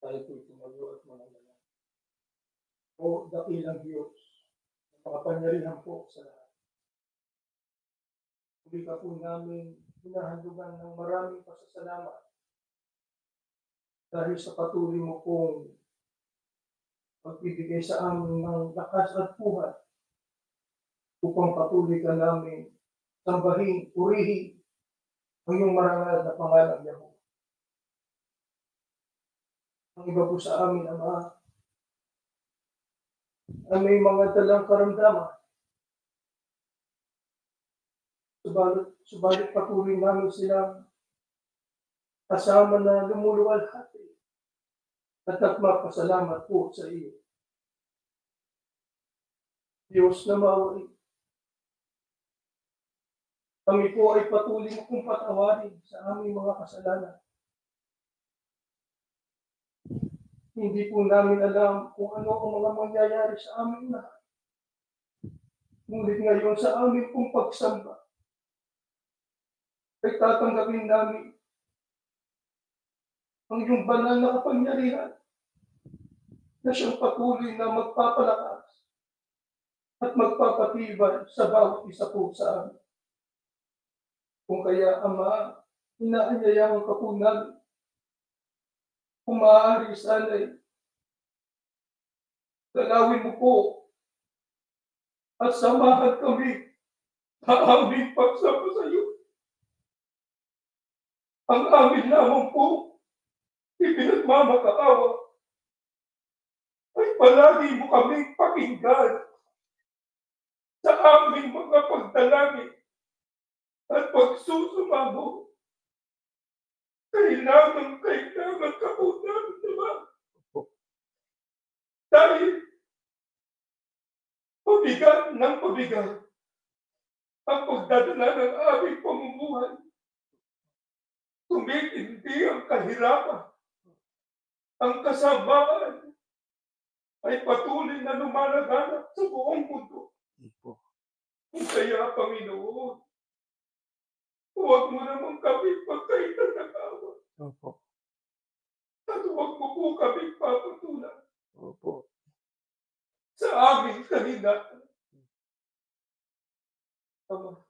Tayo po'y tumayo at manalangin. O dakilang Diyos, makapangyarihan po sa lahat. Muli ka po namin hinahandugan ng maraming pasasalamat dahil sa patuloy mo pong pagbibigay sa amin ng lakas at buhay upang patuloy ka namin sambahin, purihin ang iyong marangal na pangalan, Yahweh. Ang iba po sa amin, Ama, ay may mga dalang karamdaman. Subalit patuloy namin silang kasama na lumuluwalhati at nagpapasalamat po sa iyo. Diyos na mawari, kami po ay patuloy kong patawarin sa aming mga kasalanan. Hindi po namin alam kung ano ang mga mangyayari sa amin lahat. Ngunit ngayon sa aming pong pagsamba, ay tatanggapin namin ang iyong banal na kapangyarihan na siyang patuloy na magpapalakas at magpapatibay sa bawat isa po sa amin. Kung kaya, Ama, inaanyayahan ka po namin, kung maaari sana'y dalawin mo po at samahan kami sa aming pagsama sa iyo. Ang amin lamang po ipinagmamakaawa ay palagi mo kaming pakinggan sa aming mga pagdalangin at pagsusumamo. Kailangan ka po namin, diba? Dahil pabigat ng pabigat ang pagdadala ng aming pamumuhay. Tumitindi ang kahirapan. Ang kasamaan ay patuloy na lumalaganap sa buong mundo. Kung kaya, Panginoon, Huwag mo naman kaming pagkaitan ng awa Opo. at huwag mo po kaming papatulan Opo. sa aming kahinaan. Ama,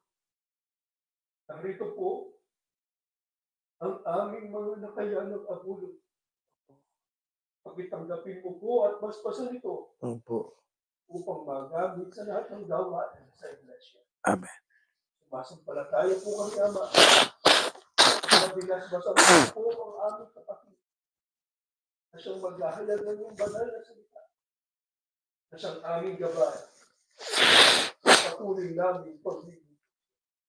narito po ang aming mga nakayanang abulo. Pakitanggapin mo po at basbasan ito Opo. upang magamit sa lahat ng gawain sa iglesia. Amen. Sumasampalataya po kami, Ama, na binasbasan po ang aming kapatid na siyang maghahayag ng iyong banal na salita, na siyang aming gabay sa patuloy namin pagbibig.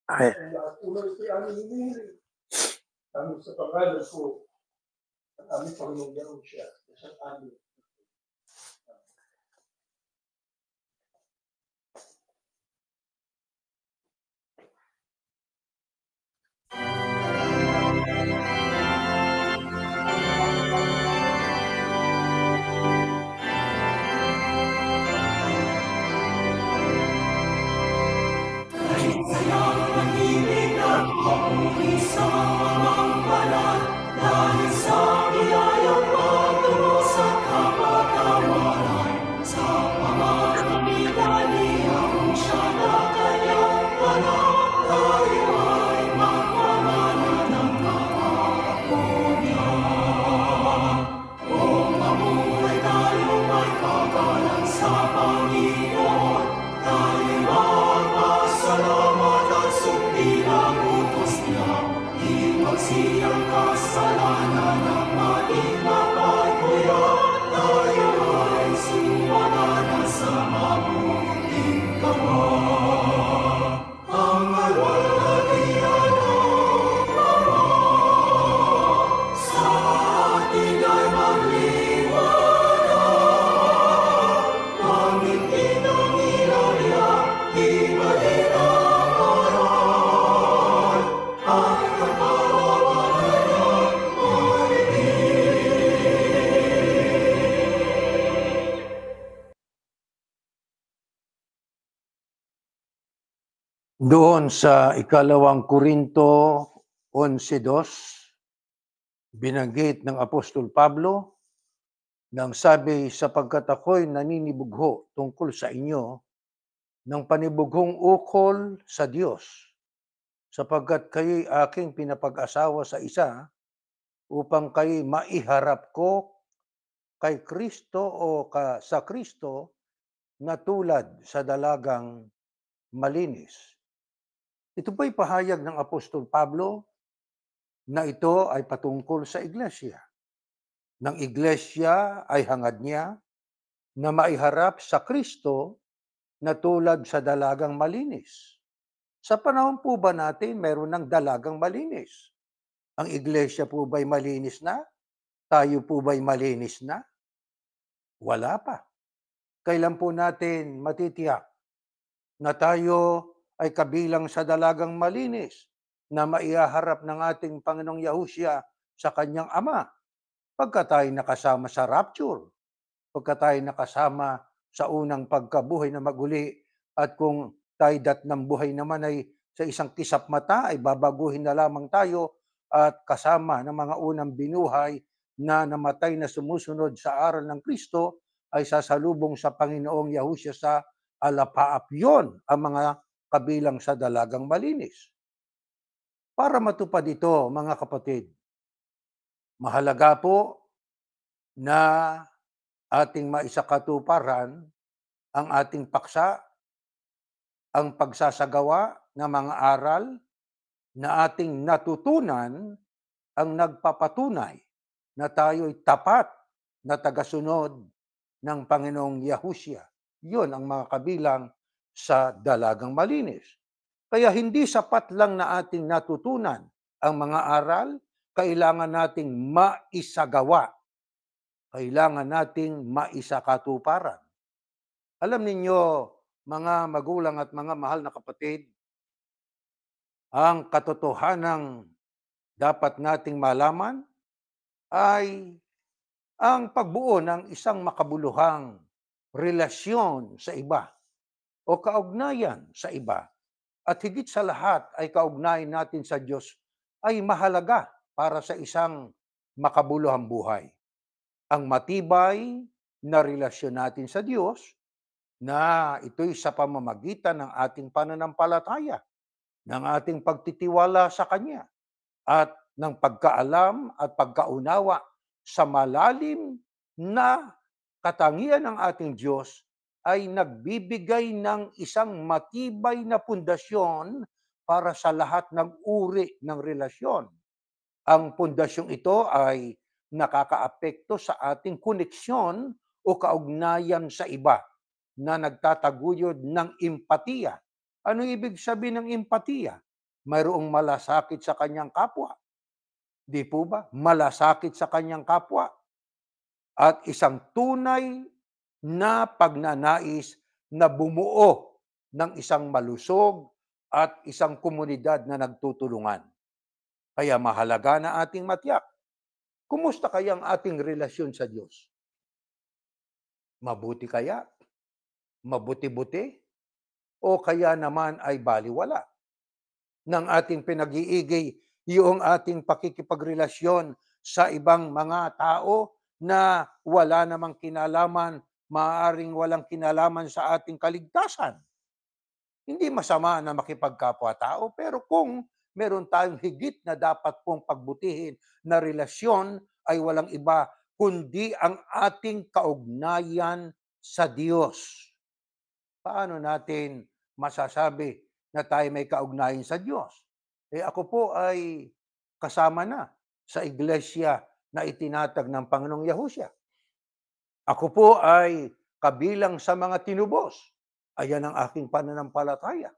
Amen. Ang lahat po na ito'y aming hinihiling. Kami sa pangalan po ng aming Panginoong Yahushua, na siyang aming. Doon sa ikalawang Korinto 11:2, binanggit ng Apostol Pablo nang sabi, sapagkat ako'y naninibugho tungkol sa inyo ng panibughong ukol sa Diyos, sapagkat kayo'y aking pinapag-asawa sa isa upang kayo'y maiharap ko kay Kristo o sa Kristo na tulad sa dalagang malinis. Ito po'y pahayag ng Apostol Pablo na ito ay patungkol sa iglesia. Ng iglesia ay hangad niya na maiharap sa Kristo na tulad sa dalagang malinis. Sa panahon po ba natin, mayroon ng dalagang malinis? Ang iglesia po ba'y malinis na? Tayo po ba'y malinis na? Wala pa. Kailan po natin matitiyak na tayo ay kabilang sa dalagang malinis na maihaharap ng ating Panginoong Yahushua sa kanyang Ama pagka tayo nakasama sa rapture, pagka tayo nakasama sa unang pagkabuhay na maguli, at kung tayo ng buhay naman ay sa isang kisap mata ay babaguhin na lamang tayo at kasama ng mga unang binuhay na namatay na sumusunod sa aral ng Kristo ay sasalubong sa Panginoong Yahushua sa alapaap. Yon ang mga kabilang sa dalagang malinis. Para matupad ito, mga kapatid, mahalaga po na ating maisakatuparan ang ating paksa, ang pagsasagawa ng mga aral na ating natutunan ang nagpapatunay na tayo'y tapat na tagasunod ng Panginoong Yahushua. Yun ang mga kabilang sa dalagang malinis. Kaya hindi sapat lang na ating natutunan ang mga aral, kailangan nating maisagawa. Kailangan nating maisakatuparan. Alam ninyo, mga magulang at mga mahal na kapatid, ang katotohanang dapat nating malaman ay ang pagbuo ng isang makabuluhang relasyon sa iba o kaugnayan sa iba at higit sa lahat ay kaugnayan natin sa Diyos ay mahalaga para sa isang makabuluhang buhay. Ang matibay na relasyon natin sa Diyos na ito'y sa pamamagitan ng ating pananampalataya, ng ating pagtitiwala sa Kanya, at ng pagkaalam at pagkaunawa sa malalim na katangian ng ating Diyos ay nagbibigay ng isang matibay na pundasyon para sa lahat ng uri ng relasyon. Ang pundasyong ito ay nakakaapekto sa ating koneksyon o kaugnayan sa iba na nagtataguyod ng empatiya. Ano ibig sabihin ng empatiya? Mayroong malasakit sa kanyang kapwa. Di po ba? Malasakit sa kanyang kapwa. At isang tunay na pagnanais na bumuo ng isang malusog at isang komunidad na nagtutulungan. Kaya mahalaga na ating matiyak. Kumusta kaya ang ating relasyon sa Diyos? Mabuti kaya? Mabuti-buti? O kaya naman ay baliwala? Ng ating pinag-iigay yung ating pakikipagrelasyon sa ibang mga tao na wala namang kinalaman, maaaring walang kinalaman sa ating kaligtasan. Hindi masama na makipagkapwa-tao, pero kung meron tayong higit na dapat pong pagbutihin na relasyon ay walang iba kundi ang ating kaugnayan sa Diyos. Paano natin masasabi na tayo may kaugnayan sa Diyos? Ako po ay kasama na sa iglesia na itinatag ng Panginoong Yahusya. Ako po ay kabilang sa mga tinubos. Ayan ang aking pananampalataya.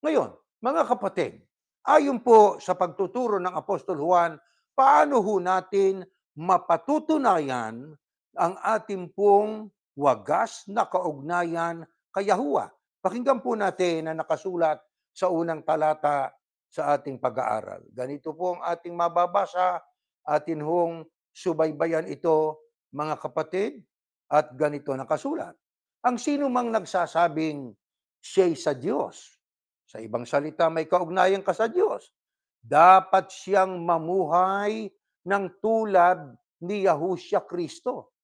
Ngayon, mga kapatid, ayon po sa pagtuturo ng Apostol Juan, paano ho natin mapatutunayan ang ating pong wagas na kaugnayan kay Yahuwah? Pakinggan po natin na nakasulat sa unang talata sa ating pag-aaral. Ganito po ang ating mababasa, atin hong subaybayan ito, mga kapatid, at ganito nakasulat. Ang sino mang nagsasabing siya'y sa Diyos, sa ibang salita, may kaugnayan ka sa Diyos, dapat siyang mamuhay ng tulad ni Yahushua Kristo.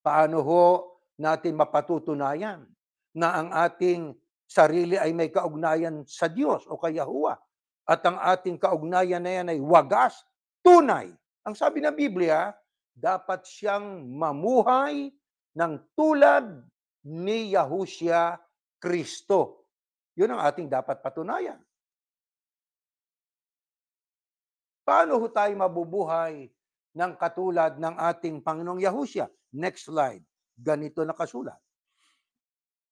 Paano ho natin mapatutunayan na ang ating sarili ay may kaugnayan sa Diyos o kay Yahuwah at ang ating kaugnayan na yan ay wagas, tunay? Ang sabi ng Biblia, dapat siyang mamuhay ng tulad ni Yahushua Kristo. Yun ang ating dapat patunayan. Paano ho tayo mabubuhay ng katulad ng ating Panginoong Yahushua? Next slide. Ganito nakasulat.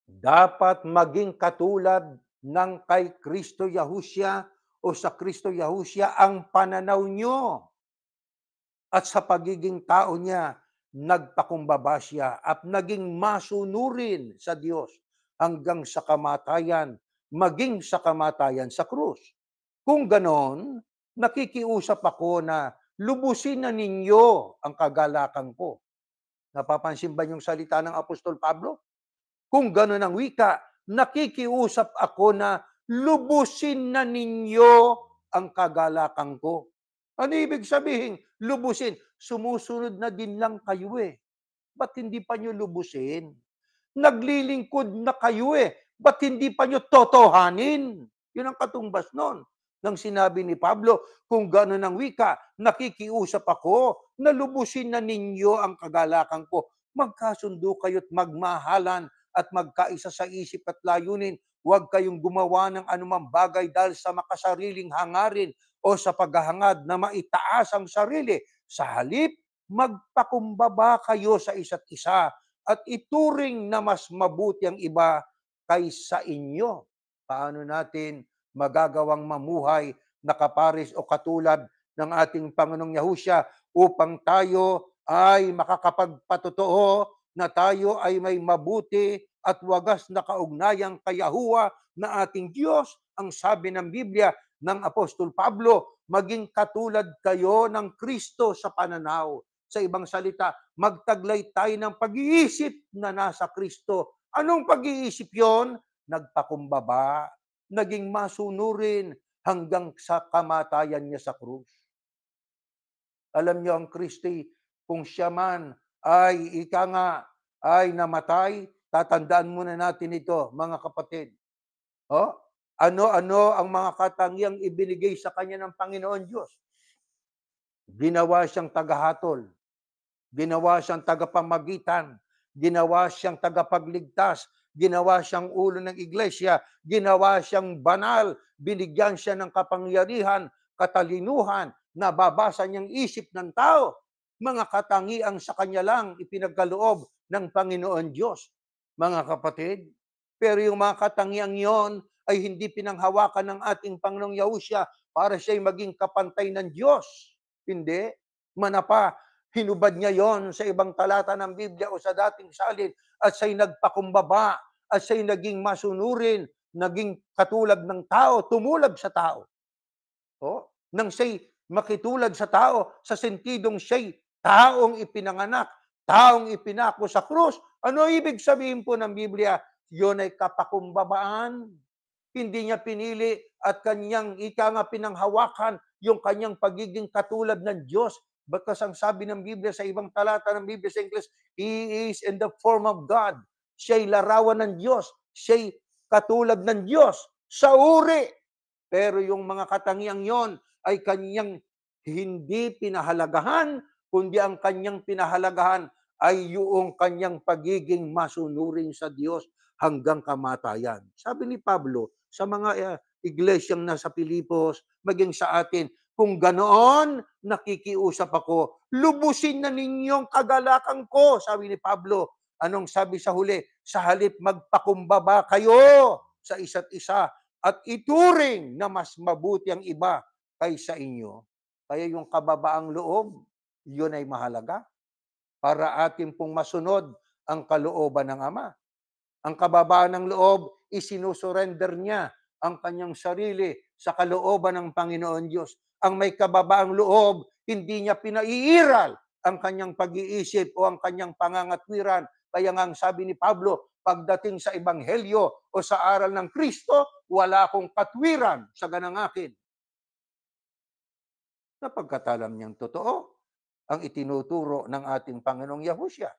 Dapat maging katulad ng kay Kristo Yahushua o sa Kristo Yahushua ang pananaw nyo. At sa pagiging tao niya, nagpakumbaba siya at naging masunurin sa Diyos hanggang sa kamatayan, maging sa kamatayan sa krus. Kung ganon, nakikiusap ako na lubusin na ninyo ang kagalakan ko. Napapansin ba yung salita ng Apostol Pablo? Kung ganon ang wika, nakikiusap ako na lubusin na ninyo ang kagalakan ko. Ano ibig sabihin? Lubusin. Sumusunod na din lang kayo eh. Ba't hindi pa nyo lubusin? Naglilingkod na kayo eh. Ba't hindi pa nyo totohanin? Yun ang katumbas nun. Nang sinabi ni Pablo, kung gano'n ang wika, nakikiusap ako na lubusin na ninyo ang kagalakan ko. Magkasundo kayo't magmahalan at magkaisa sa isip at layunin. Huwag kayong gumawa ng anumang bagay dahil sa makasariling hangarin o sa paghahangad na maitaas ang sarili. Sa halip, magpakumbaba kayo sa isa't isa at ituring na mas mabuti ang iba kaysa inyo. Paano natin magagawang mamuhay na kapares o katulad ng ating Panginoong Yahushua upang tayo ay makakapagpatotoo na tayo ay may mabuti at wagas na kaugnayang kay Yahuwah na ating Diyos? Ang sabi ng Biblia ng Apostol Pablo, maging katulad kayo ng Kristo sa pananaw. Sa ibang salita, magtaglay tayo ng pag-iisip na nasa Kristo. Anong pag-iisip yon? Nagpakumbaba, naging masunurin hanggang sa kamatayan niya sa krus. Alam niyo ang Kristi, kung siya man ay ay namatay, tatandaan muna natin ito, mga kapatid. Oh, ano-ano ang mga katangiang ibinigay sa kanya ng Panginoon Diyos? Ginawa siyang tagahatol, ginawa siyang tagapamagitan, ginawa siyang tagapagligtas, ginawa siyang ulo ng iglesia, ginawa siyang banal, binigyan siya ng kapangyarihan, katalinuhan, nababasa niyang isip ng tao. Mga katangiang sa kanya lang ipinagkaloob ng Panginoon Diyos, mga kapatid. Pero yung mga katangiang yon ay hindi pinanghawakan ng ating Panginoong Yahushua para siya'y maging kapantay ng Diyos. Hindi. Manapa, hinubad niya yon sa ibang talata ng Biblia o sa dating salin at siya'y nagpakumbaba at siya'y naging masunurin, naging katulad ng tao, tumulad sa tao. O, nang siya'y makitulad sa tao, sa sentidong siya'y taong ipinanganak, taong ipinako sa krus. Ano ibig sabihin po ng Biblia? Yun ay kapakumbabaan. Hindi niya pinili at kanyang pinanghawakan yung kanyang pagiging katulad ng Diyos. Because ang sabi ng Biblia sa ibang talata ng Biblia sa English, He is in the form of God. Siya'y larawan ng Diyos. Siya'y katulad ng Diyos sa uri. Pero yung mga katangiang yon ay kanyang hindi pinahalagahan, kundi ang kanyang pinahalagahan ay yung kanyang pagiging masunurin sa Diyos hanggang kamatayan. Sabi ni Pablo sa mga iglesyang nasa Pilipos, maging sa atin, kung ganoon, nakikiusap ako, lubusin na ninyong kagalakan ko, sabi ni Pablo. Anong sabi sa huli? Sa halip magpakumbaba kayo sa isa't isa at ituring na mas mabuti ang iba kaysa inyo. Kaya yung kababaang loob, yun ay mahalaga para atin pong masunod ang kalooban ng Ama. Ang kababaan ng loob, isinusurrender niya ang kanyang sarili sa kalooban ng Panginoon Diyos. Ang may kababaang loob, hindi niya pinaiiral ang kanyang pag-iisip o ang kanyang pangangatwiran. Kaya nga ang sabi ni Pablo, pagdating sa Ebanghelyo o sa aral ng Kristo, wala akong katwiran sa ganang akin. Sapagkat alam niyang totoo ang itinuturo ng ating Panginoong Yahushua.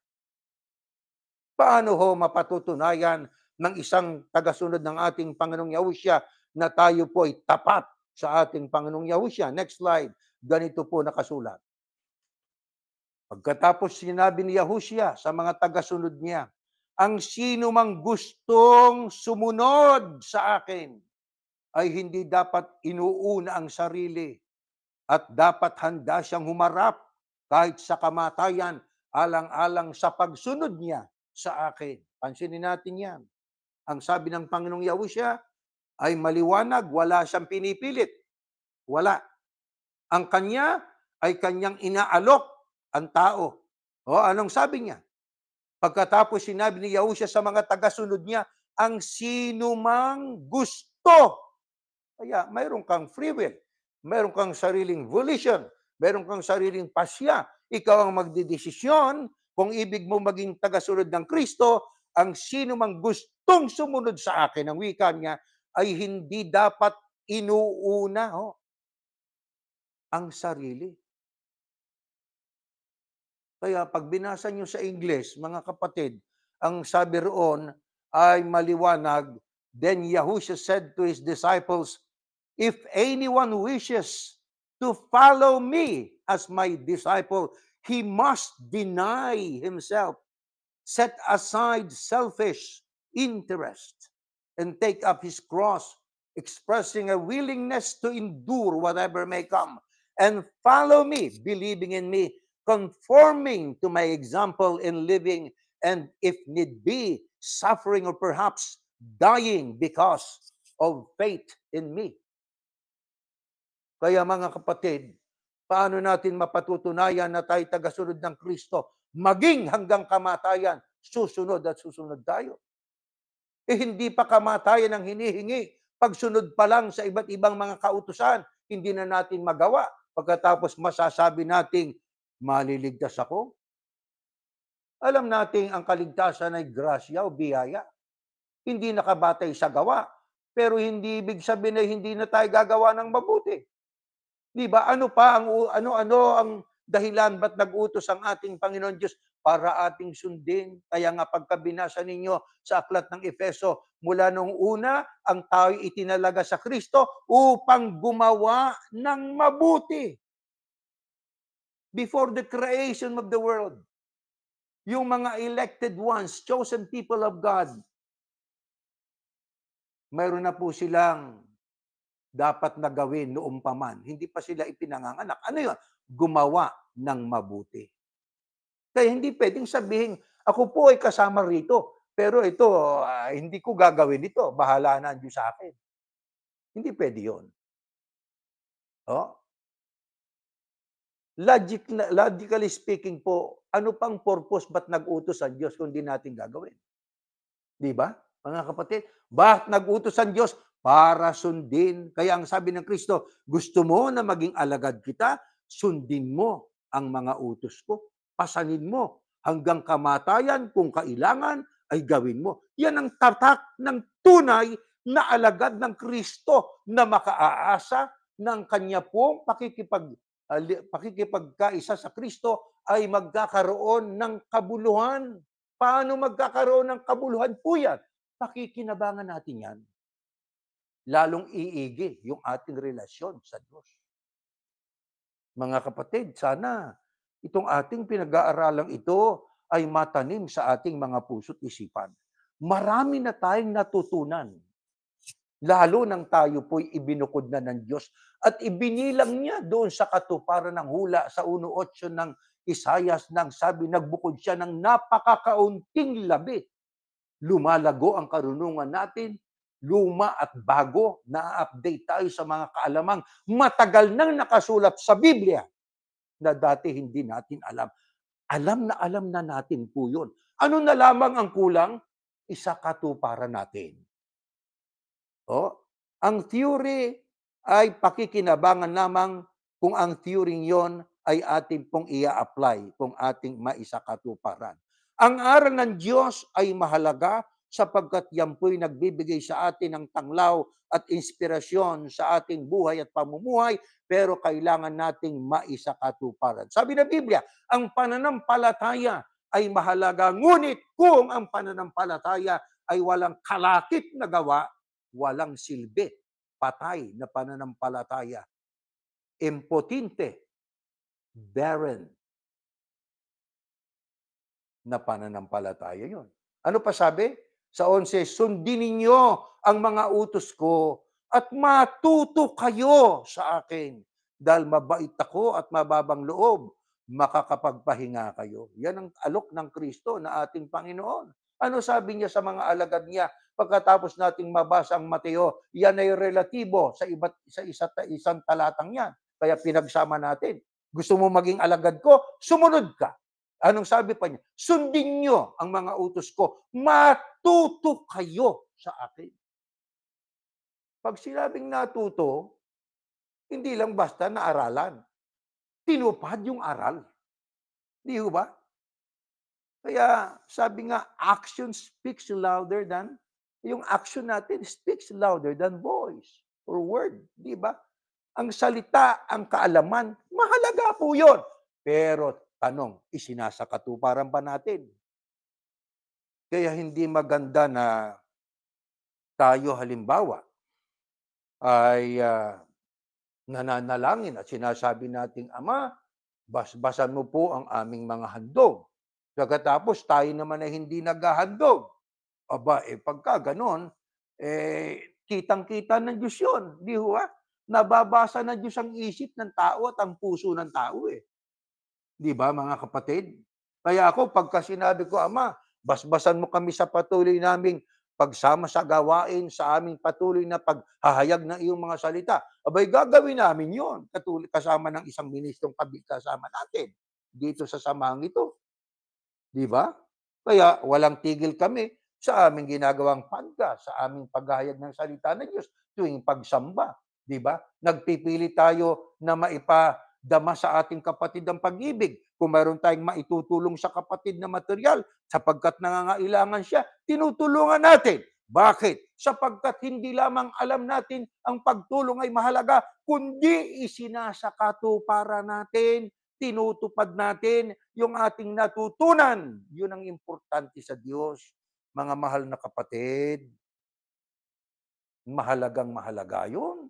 Paano ho mapatutunayan ng isang tagasunod ng ating Panginoong Yahushua na tayo po ay tapat sa ating Panginoong Yahushua? Next slide. Ganito po nakasulat. Pagkatapos sinabi ni Yahushua sa mga tagasunod niya, ang sino mang gustong sumunod sa akin ay hindi dapat inuuna ang sarili at dapat handa siyang humarap kahit sa kamatayan alang-alang sa pagsunod niya sa akin. Pansinin natin yan. Ang sabi ng Panginoong Yahushua ay maliwanag, wala siyang pinipilit. Wala. Ang kanya ay kanyang inaalok ang tao. O anong sabi niya? Pagkatapos sinabi ni Yahushua sa mga tagasunod niya, ang sino mang gusto. Kaya mayroon kang free will, mayroon kang sariling volition, mayroon kang sariling pasya. Ikaw ang magdidesisyon kung ibig mo maging tagasunod ng Kristo. Ang sino mang gustong sumunod sa akin, ang wika niya, ay hindi dapat inuuna ang sarili. Kaya pag binasa nyo sa English, mga kapatid, ang sabi roon ay maliwanag, then Yahushua said to his disciples, if anyone wishes to follow me as my disciple, he must deny himself, set aside selfish interest, and take up his cross, expressing a willingness to endure whatever may come, and follow me, believing in me, conforming to my example in living, and if need be, suffering or perhaps dying because of faith in me. Kaya mga kapatid, paano natin mapatutunayan na tayo tagasunod ng Kristo? Maging hanggang kamatayan, susunod at susunod tayo. Hindi pa kamatayan ang hinihingi. Pagsunod pa lang sa iba't ibang mga kautusan, hindi na natin magawa. Pagkatapos masasabi nating, maliligtas ako. Alam nating ang kaligtasan ay grasya o biyaya. Hindi nakabatay sa gawa. pero hindi ibig sabihin na hindi na tayo gagawa ng mabuti. 'Di ba? Ano pa ang ano-ano ang dahilan ba't nag-utos ang ating Panginoon Diyos para ating sundin? Kaya nga pagka binasa ninyo sa aklat ng Efeso, mula nung una, ang tao'y itinalaga sa Kristo upang gumawa ng mabuti. Before the creation of the world, yung mga elected ones, chosen people of God, mayroon na po silang dapat na gawin noong pa man. Hindi pa sila ipinanganganak. Ano yun? Gumawa ng mabuti. Kaya hindi pwedeng sabihin, ako po ay kasama rito, pero ito, hindi ko gagawin ito. Bahala na ang Diyos sa akin. Hindi pwede yun. Oh? Logically speaking po, ano pang purpose ba't nag-utos ang Diyos kung di natin gagawin? Di ba? Mga kapatid, bakit nag-utos ang Diyos? Para sundin. Kaya ang sabi ng Kristo, gusto mo na maging alagad kita? Sundin mo ang mga utos ko. Pasanin mo hanggang kamatayan kung kailangan ay gawin mo. Yan ang tatak ng tunay na alagad ng Kristo na makaaasa ng kanya pong pakikipagkaisa sa Kristo ay magkakaroon ng kabuluhan. Paano magkakaroon ng kabuluhan po yan? Pakikinabangan natin yan. Lalong iigi yung ating relasyon sa Diyos. Mga kapatid, sana itong ating pinag-aaralang ito ay matanim sa ating mga puso't isipan. Marami na tayong natutunan. Lalo nang tayo po'y ibinukod na ng Diyos at ibinilang niya doon sa katuparan ng hula sa 1:8 ng Isayas nang sabi, nagbukod siya ng napakakaunting labi. Lumalago ang karunungan natin, luma at bago, na-update tayo sa mga kaalamang matagal nang nakasulat sa Biblia na dati hindi natin alam. Alam na natin po yun. Ano na lamang ang kulang? Isa katuparan natin. Ang theory ay pakikinabangan lamang kung ang theory yon ay ating pong ia-apply, kung ating maisakatuparan. Ang aral ng Diyos ay mahalaga sapagkat yan po'y nagbibigay sa atin ng tanglaw at inspirasyon sa ating buhay at pamumuhay, pero kailangan nating maisakatuparan. Sabi ng Biblia, ang pananampalataya ay mahalaga, ngunit kung ang pananampalataya ay walang kalakip na gawa, walang silbi, patay na pananampalataya, impotente, barren na pananampalataya yon. Ano pa sabi? Sa 11, sundin ninyo ang mga utos ko at matuto kayo sa akin dahil mabait ako at mababang loob, makakapagpahinga kayo. Yan ang alok ng Kristo na ating Panginoon. Ano sabi niya sa mga alagad niya pagkatapos nating mabasa ang Mateo? Yan ay relatibo sa isang talatang yan. Kaya pinagsama natin. Gusto mo maging alagad ko? Sumunod ka. Anong sabi pa niya? Sundin nyo ang mga utos ko. Matuto kayo sa akin. Pag sinabing natuto, hindi lang basta naaralan. Tinupad yung aral. Di ba? Kaya sabi nga, action speaks louder than, yung action natin speaks louder than voice or word. Di ba? Ang salita, ang kaalaman, mahalaga po yun. Pero tanong, isinasakatuparan ba natin? Kaya hindi maganda na tayo halimbawa ay nananalangin at sinasabi nating, Ama, basbasan mo po ang aming mga handog. Pagkatapos tayo naman ay hindi naghahandog. Aba, pagka ganon, kitang-kita ng Diyos yun. Di ba? Nababasa ng Diyos ang isip ng tao at ang puso ng tao Di ba, mga kapatid? Kaya ako, pagka sinabi ko, Ama, basbasan mo kami sa patuloy naming pagsama sa gawain, sa aming patuloy na paghahayag ng iyong mga salita, abay, gagawin namin yon kasama ng isang ministrong kasama natin dito sa samahang ito. Di ba? Kaya walang tigil kami sa aming ginagawang podcast, sa aming paghahayag ng salita ng Diyos tuwing pagsamba. Di ba? Nagpipili tayo na maipadama sa ating kapatid ang pag-ibig. Kung mayroon tayong maitutulong sa kapatid na material, sapagkat nangangailangan siya, tinutulungan natin. Bakit? Sapagkat hindi lamang alam natin ang pagtulong ay mahalaga, kundi isinasakatuparan natin, tinutupad natin yung ating natutunan. Yun ang importante sa Diyos. Mga mahal na kapatid, mahalagang mahalaga yun.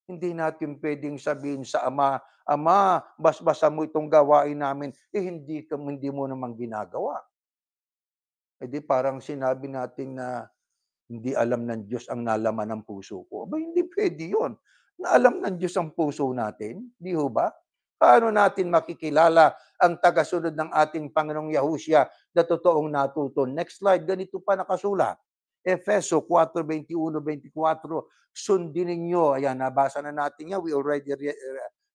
Hindi natin pwedeng sabihin sa ama, "Ama, basbasan mo itong gawain namin." Hindi mo naman ginagawa. Parang sinabi natin na hindi alam ng Diyos ang nalaman ng puso ko. Hindi puwede yun. Na alam ng Diyos ang puso natin, 'di ho ba? Paano natin makikilala ang tagasunod ng ating Panginoong Yahushua na totoong natuto? Next slide, ganito pa nakasulat. Efeso 4:21-24, sundin ninyo, ayan, nabasa na natin yan, we already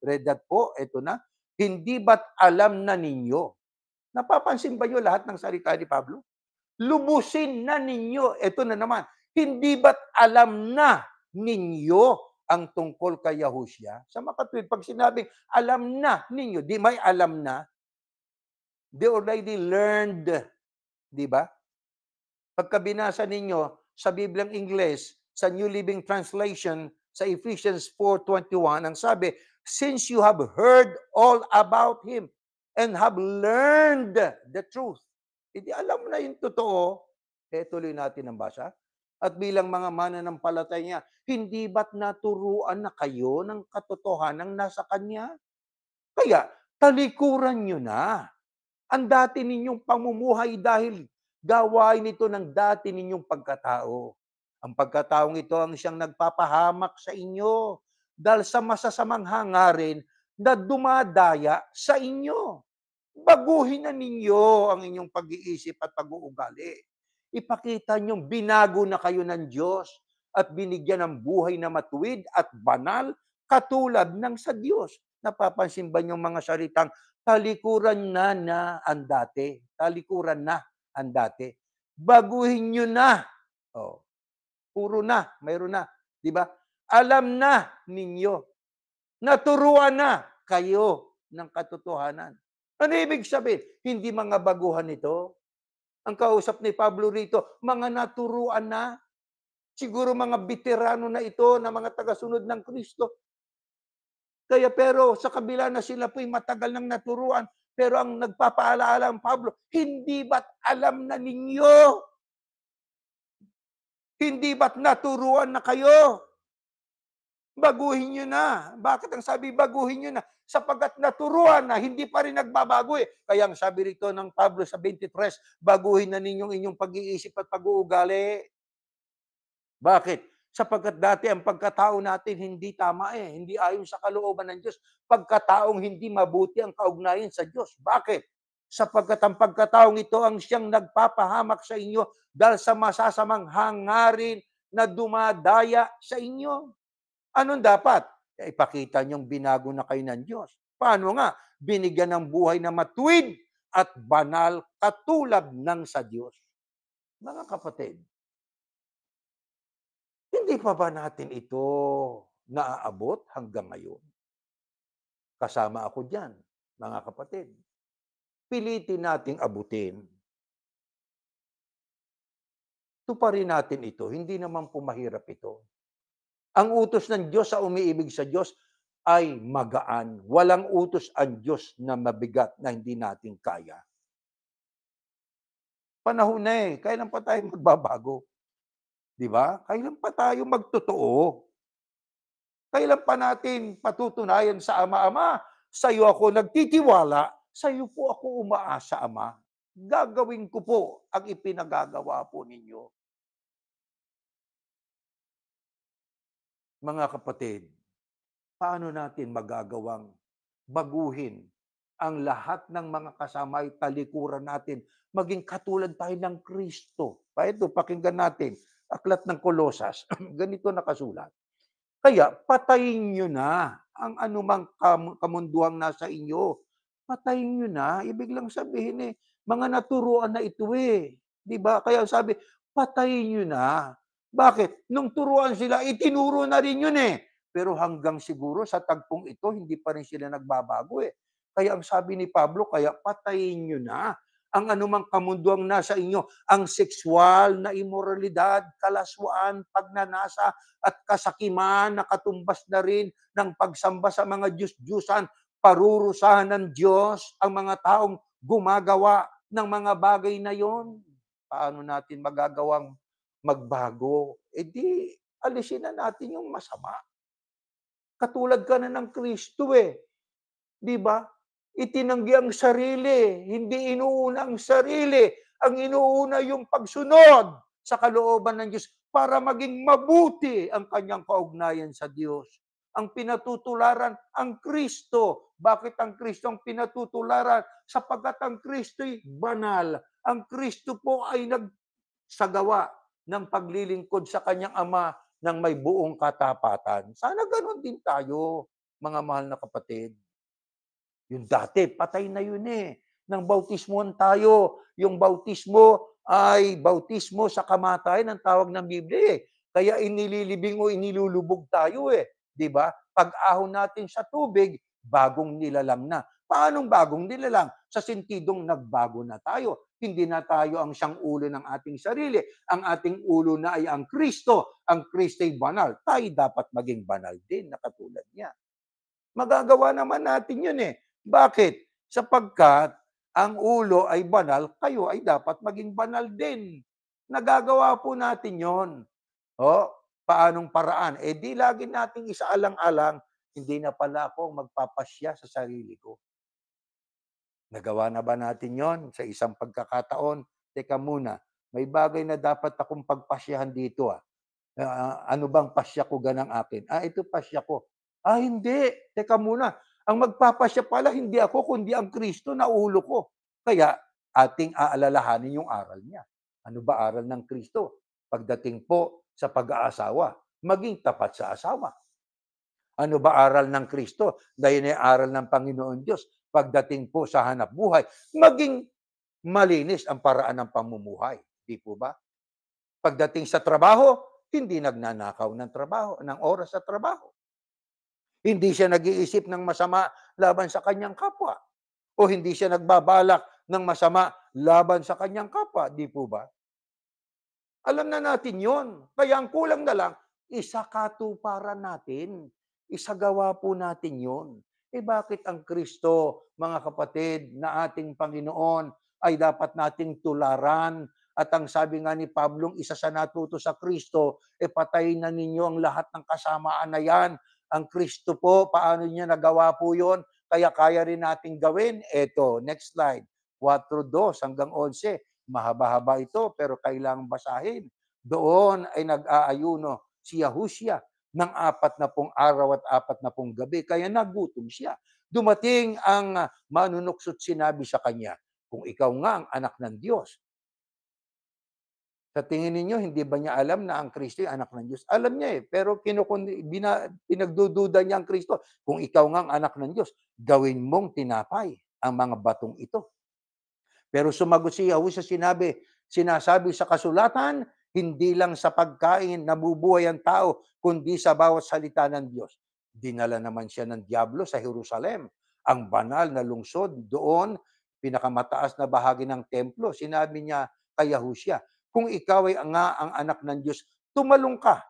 read that po, ito na. Hindi ba't alam na ninyo? Napapansin ba niyo lahat ng salita ni Pablo? Lubusin na ninyo. Ito na naman, hindi ba't alam na ninyo ang tungkol kay Yahushua? Sa makatwid, pag sinabing alam na ninyo, di may alam na, they already learned, di ba? Pagka binasa ninyo sa Biblia Ingles, sa New Living Translation, sa Ephesians 4:21, ang sabi, since you have heard all about Him and have learned the truth. Hindi alam mo na yung totoo, tuloy natin ang basa. At bilang mga mananampalataya, hindi ba't naturuan na kayo ng katotohanan nasa Kanya? Kaya, talikuran nyo na ang dati ninyong pamumuhay dahil gawain ito ng dati ninyong pagkatao. Ang pagkataong ito ang siyang nagpapahamak sa inyo dahil sa masasamang hangarin na dumadaya sa inyo. Baguhin na ninyo ang inyong pag-iisip at pag-uugali. Ipakita niyong binago na kayo ng Diyos at binigyan ng buhay na matuwid at banal katulad ng sa Diyos. Napapansin ba niyong mga salitang talikuran na ang dati? Talikuran na ang dati. Baguhin niyo na. Oh, puro na, mayroon na, 'di ba? Alam na ninyo. Naturuan na kayo ng katotohanan. Ano ibig sabihin? Hindi mga baguhan ito. Ang kausap ni Pablo rito, mga naturuan na. Siguro mga veterano na ito na mga tagasunod ng Kristo. Kaya pero sa kabila na sila po'y matagal nang naturuan, pero ang nagpapaalaala ang Pablo, hindi ba't alam na ninyo? Hindi ba't naturuan na kayo? Baguhin nyo na. Bakit ang sabi baguhin nyo na? Sapagkat naturuan na, hindi pa rin nagbabago eh. Kaya ang sabi rito ng Pablo sa 23, baguhin na ninyong inyong pag-iisip at pag-uugali. Bakit? Sapagkat dati ang pagkatao natin hindi tama eh. Hindi ayon sa kalooban ng Diyos. Pagkataong hindi mabuti ang kaugnayan sa Diyos. Bakit? Sapagkat ang pagkataong ito ang siyang nagpapahamak sa inyo dahil sa masasamang hangarin na dumadaya sa inyo. Anong dapat? Ipakita niyong binago na kayo ng Diyos. Paano nga? Binigyan ng buhay na matuwid at banal katulad ng sa Diyos. Mga kapatid, hindi pa ba natin ito naaabot hanggang ngayon? Kasama ako diyan, mga kapatid. Pilitin nating abutin. Tuparin natin ito. Hindi naman po mahirap ito. Ang utos ng Diyos sa umiibig sa Diyos ay magaan. Walang utos ang Diyos na mabigat na hindi natin kaya. Panahon na eh. Kailan pa tayo magbabago? Di ba? Kailan pa tayo magtotoo? Kailan pa natin patutunayan sa Ama, sa iyo ako nagtitiwala, sa iyo po ako umaasa, Ama. Gagawin ko po ang ipinagagawa po ninyo. Mga kapatid, paano natin magagawang baguhin ang lahat ng mga kasamay talikuran natin, maging katulad tayo ng Kristo? Ito, pakinggan natin, Aklat ng Kolosas, ganito nakasulat. Kaya patayin nyo na ang anumang kamunduang nasa inyo. Patayin nyo na. Ibig lang sabihin mga naturuan na ito eh. Di ba? Kaya sabi, patayin nyo na. Bakit? Nung turuan sila, itinuro na rin yun eh. Pero hanggang siguro sa tagpong ito, hindi pa rin sila nagbabago eh. Kaya ang sabi ni Pablo, kaya patayin nyo na ang anumang kamunduang nasa inyo, ang sexual na imoralidad, kalaswaan, pagnanasa, at kasakiman na katumbas na rin ng pagsamba sa mga Diyos-Diyusan, parurusahan ng Diyos ang mga taong gumagawa ng mga bagay na yon. Paano natin magagawang magbago? E di, alisin na natin yung masama. Katulad ka na ng Kristo eh. Di ba? Itinanggi ang sarili, hindi inuuna ang sarili. Ang inuuna yung pagsunod sa kalooban ng Diyos para maging mabuti ang kanyang kaugnayan sa Diyos. Ang pinatutularan, ang Kristo. Bakit ang Kristo ang pinatutularan? Sapagkat ang Kristo'y banal. Ang Kristo po ay nagsagawa ng paglilingkod sa kanyang Ama ng may buong katapatan. Sana ganon din tayo, mga mahal na kapatid. Yung dati, patay na yun eh. Nang bautismohan tayo. Yung bautismo ay bautismo sa kamatayan ang tawag ng Biblia eh. Kaya inililibing o inilulubog tayo eh. Di ba? Pag-ahon natin sa tubig, bagong nilalang na. Paanong bagong nilalang? Sa sentidong nagbago na tayo. Hindi na tayo ang siyang ulo ng ating sarili. Ang ating ulo na ay ang Kristo. Ang Kristo'y banal. Tayo dapat maging banal din na katulad niya. Magagawa naman natin yun eh. Bakit? Sapagkat ang ulo ay banal, kayo ay dapat maging banal din. Nagagawa po natin yon. O, paanong paraan? Eh di lagi nating isaalang-alang, hindi na pala ako magpapasya sa sarili ko. Nagawa na ba natin yon sa isang pagkakataon? Teka muna, may bagay na dapat akong pagpasyahan dito. Ano bang pasya ko ganang akin? Ito pasya ko. Hindi. Teka muna. Ang magpapasya pala, hindi ako, kundi ang Kristo na ulo ko. Kaya, ating aalalahanin yung aral niya. Ano ba aral ng Kristo? Pagdating po sa pag-aasawa, maging tapat sa asawa. Ano ba aral ng Kristo? Dahil ay aral ng Panginoon Diyos. Pagdating po sa hanap buhay, maging malinis ang paraan ng pamumuhay. Di po ba? Pagdating sa trabaho, hindi nagnanakaw ng trabaho, ng oras sa trabaho. Hindi siya nag-iisip ng masama laban sa kanyang kapwa. O hindi siya nagbabalak ng masama laban sa kanyang kapwa. Di po ba? Alam na natin yon. Kaya ang kulang na lang, isakatuparan natin. Isagawa po natin yon. Bakit ang Kristo, mga kapatid, na ating Panginoon, ay dapat nating tularan? At ang sabi nga ni Pablo, isa sa natuto sa Kristo, patayin na ninyo ang lahat ng kasamaan na yan. Ang Kristo po, paano niya nagawa po yon? Kaya kaya rin nating gawin. Eto, next slide. 4:2 hanggang 11. Mahaba-haba ito, pero kailangang basahin. Doon ay nag-aayuno si Yahushua ng 40 araw at 40 gabi. Kaya nagutom siya. Dumating ang manunuksot sinabi sa kanya, kung ikaw nga ang anak ng Diyos. Sa tingin ninyo, hindi ba niya alam na ang Kristo ay anak ng Diyos? Alam niya pero pinagdududa niya ang Kristo. Kung ikaw nga ang anak ng Diyos, gawin mong tinapay ang mga batong ito. Pero sumagot si Yahushua, sinasabi sa kasulatan, hindi lang sa pagkain nabubuhay ang tao, kundi sa bawat salita ng Diyos. Dinala naman siya ng Diablo sa Jerusalem, ang banal na lungsod. Doon, pinakamataas na bahagi ng templo, sinabi niya kay Yahushua, kung ikaw ay nga ang anak ng Diyos, tumalong ka.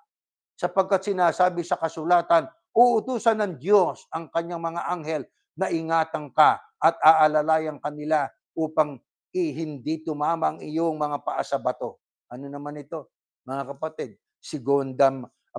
Sapagkat sinasabi sa kasulatan, uutusan ng Diyos ang kanyang mga anghel na ingatan ka at aalalayan kanila upang hindi tumama ang iyong mga paa sa bato. Ano naman ito, mga kapatid?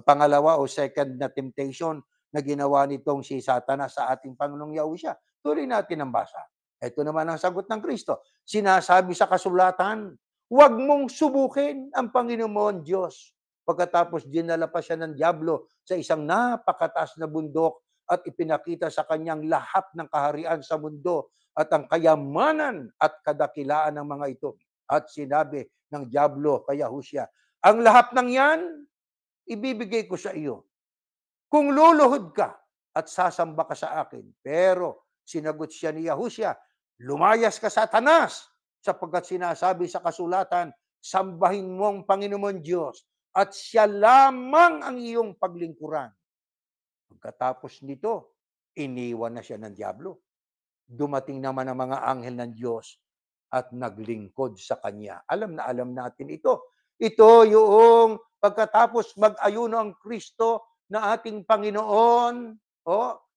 Pangalawa o second na temptation na ginawa nitong si Satanas sa ating Panginoong Yahushua. Tuloy natin ang basa. Ito naman ang sagot ng Kristo. Sinasabi sa kasulatan, huwag mong subukin ang Panginoon Diyos. Pagkatapos dinala pa siya ng Diablo sa isang napakataas na bundok at ipinakita sa kanyang lahat ng kaharian sa mundo at ang kayamanan at kadakilaan ng mga ito. At sinabi ng Diablo kay Yahushua, ang lahat ng yan, ibibigay ko sa iyo. Kung luluhod ka at sasamba ka sa akin. Pero sinagot siya ni Yahushua, lumayas ka Satanas, sapagkat sinasabi sa kasulatan, sambahin mo ang Panginoon Diyos at siya lamang ang iyong paglingkuran. Pagkatapos nito, iniwan na siya ng Diablo. Dumating naman ang mga anghel ng Diyos at naglingkod sa Kanya. Alam na alam natin ito. Ito yung pagkatapos mag-ayuno ang Kristo na ating Panginoon,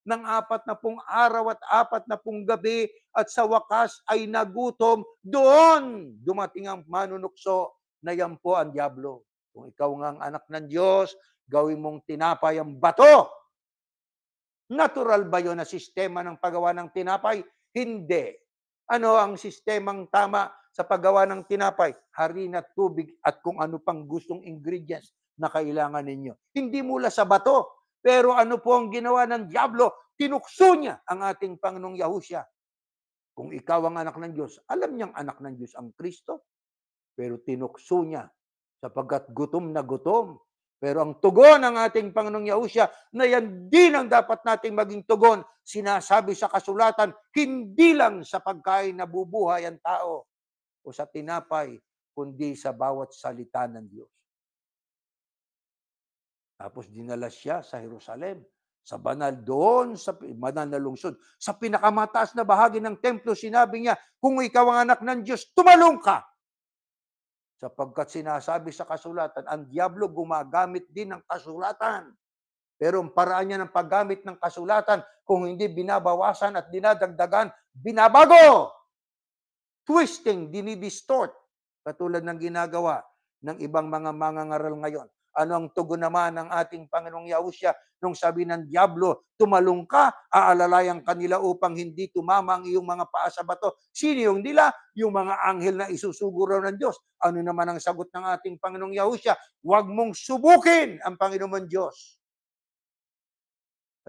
ng 40 araw at 40 gabi at sa wakas ay nagutom, doon dumating ang manunukso na yan po ang dyablo. Kung ikaw nga ang anak ng Diyos, gawin mong tinapay ang bato. Natural ba yun na sistema ng paggawa ng tinapay? Hindi. Ano ang sistemang tama sa paggawa ng tinapay? Harina, tubig at kung ano pang gustong ingredients na kailangan ninyo. Hindi mula sa bato. Pero ano po ang ginawa ng dyablo? Tinukso niya ang ating Panginoong Yahushua. Kung ikaw ang anak ng Diyos, alam niyang anak ng Diyos ang Kristo. Pero tinukso niya sapagkat gutom na gutom. Pero ang tugon ng ating Panginoong Yahushua na yan din ang dapat nating maging tugon, sinasabi sa kasulatan, hindi lang sa pagkain nabubuhay ang tao o sa tinapay, kundi sa bawat salita ng Diyos. Tapos dinala siya sa Jerusalem, sa banal doon, sa banal na lungsod. Sa pinakamataas na bahagi ng templo, sinabi niya, kung ikaw ang anak ng Diyos, tumalong ka! Sapagkat sinasabi sa kasulatan, ang dyablo gumagamit din ng kasulatan. Pero ang paraan niya ng paggamit ng kasulatan, kung hindi binabawasan at dinadagdagan, binabago! Twisting, dinidistort. Katulad ng ginagawa ng ibang mga mangangaral ngayon. Ano ang tugon naman ng ating Panginoong Yahushua nung sabi ng dyablo, tumalong ka, aalalayan kanila upang hindi tumama ang iyong mga paa sa bato. Sino yung nila? Yung mga anghel na isusuguro ng Diyos. Ano naman ang sagot ng ating Panginoong Yahushua? Huwag mong subukin ang Panginoon Diyos.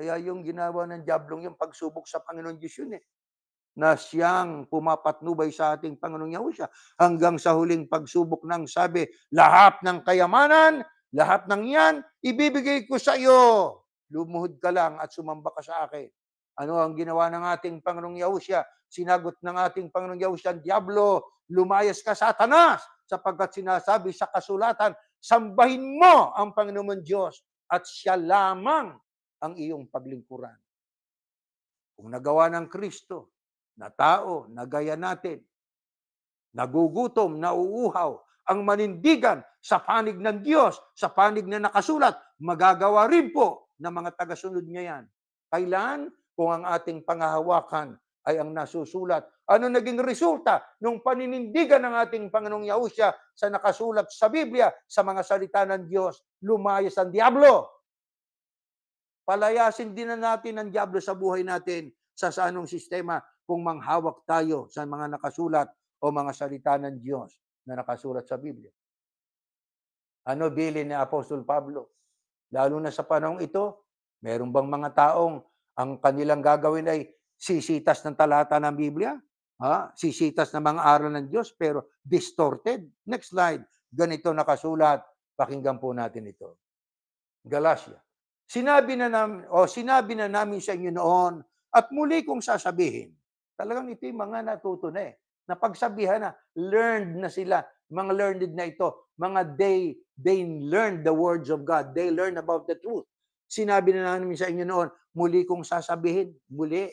Kaya yung ginawa ng diablong yung pagsubok sa Panginoon Diyos yun na siyang pumapatnubay sa ating Panginoong Yahushua hanggang sa huling pagsubok ng sabi, lahat ng kayamanan, lahat ng yan, ibibigay ko sa iyo. Lumuhod ka lang at sumamba ka sa akin. Ano ang ginawa ng ating Panginoong Yahushua? Sinagot ng ating Panginoong Yahushua, Diablo, lumayas ka, Satanas, sapagkat sinasabi sa kasulatan, sambahin mo ang Panginoon Diyos at siya lamang ang iyong paglingkuran. Kung nagawa ng Kristo, na tao, na gaya natin, nagugutom, nauuhaw, ang manindigan sa panig ng Diyos, sa panig na nakasulat, magagawa rin po ng mga tagasunod niya yan. Kailan? Kung ang ating pangahawakan ay ang nasusulat. Ano naging resulta nung paninindigan ng ating Panginoong Yahushua sa nakasulat sa Biblia, sa mga salita ng Diyos? Lumayas ang diablo. Palayasin din na natin ang diablo sa buhay natin sa anong sistema kung manghawak tayo sa mga nakasulat o mga salita ng Diyos na nakasulat sa Biblia. Ano bilin ni Apostol Pablo? Lalo na sa panahong ito, meron bang mga taong ang kanilang gagawin ay sisitas ng talata ng Biblia? Sisitas ng mga aral ng Diyos pero distorted? Next slide. Ganito nakasulat. Pakinggan po natin ito. Galatia. Sinabi na namin sa inyo noon at muli kong sasabihin. Talagang ito yung mga natuto na napagsabihan na, learned na sila, mga learned na ito, mga they learned the words of God, they learned about the truth. Sinabi na namin sa inyo noon, muli kong sasabihin, muli.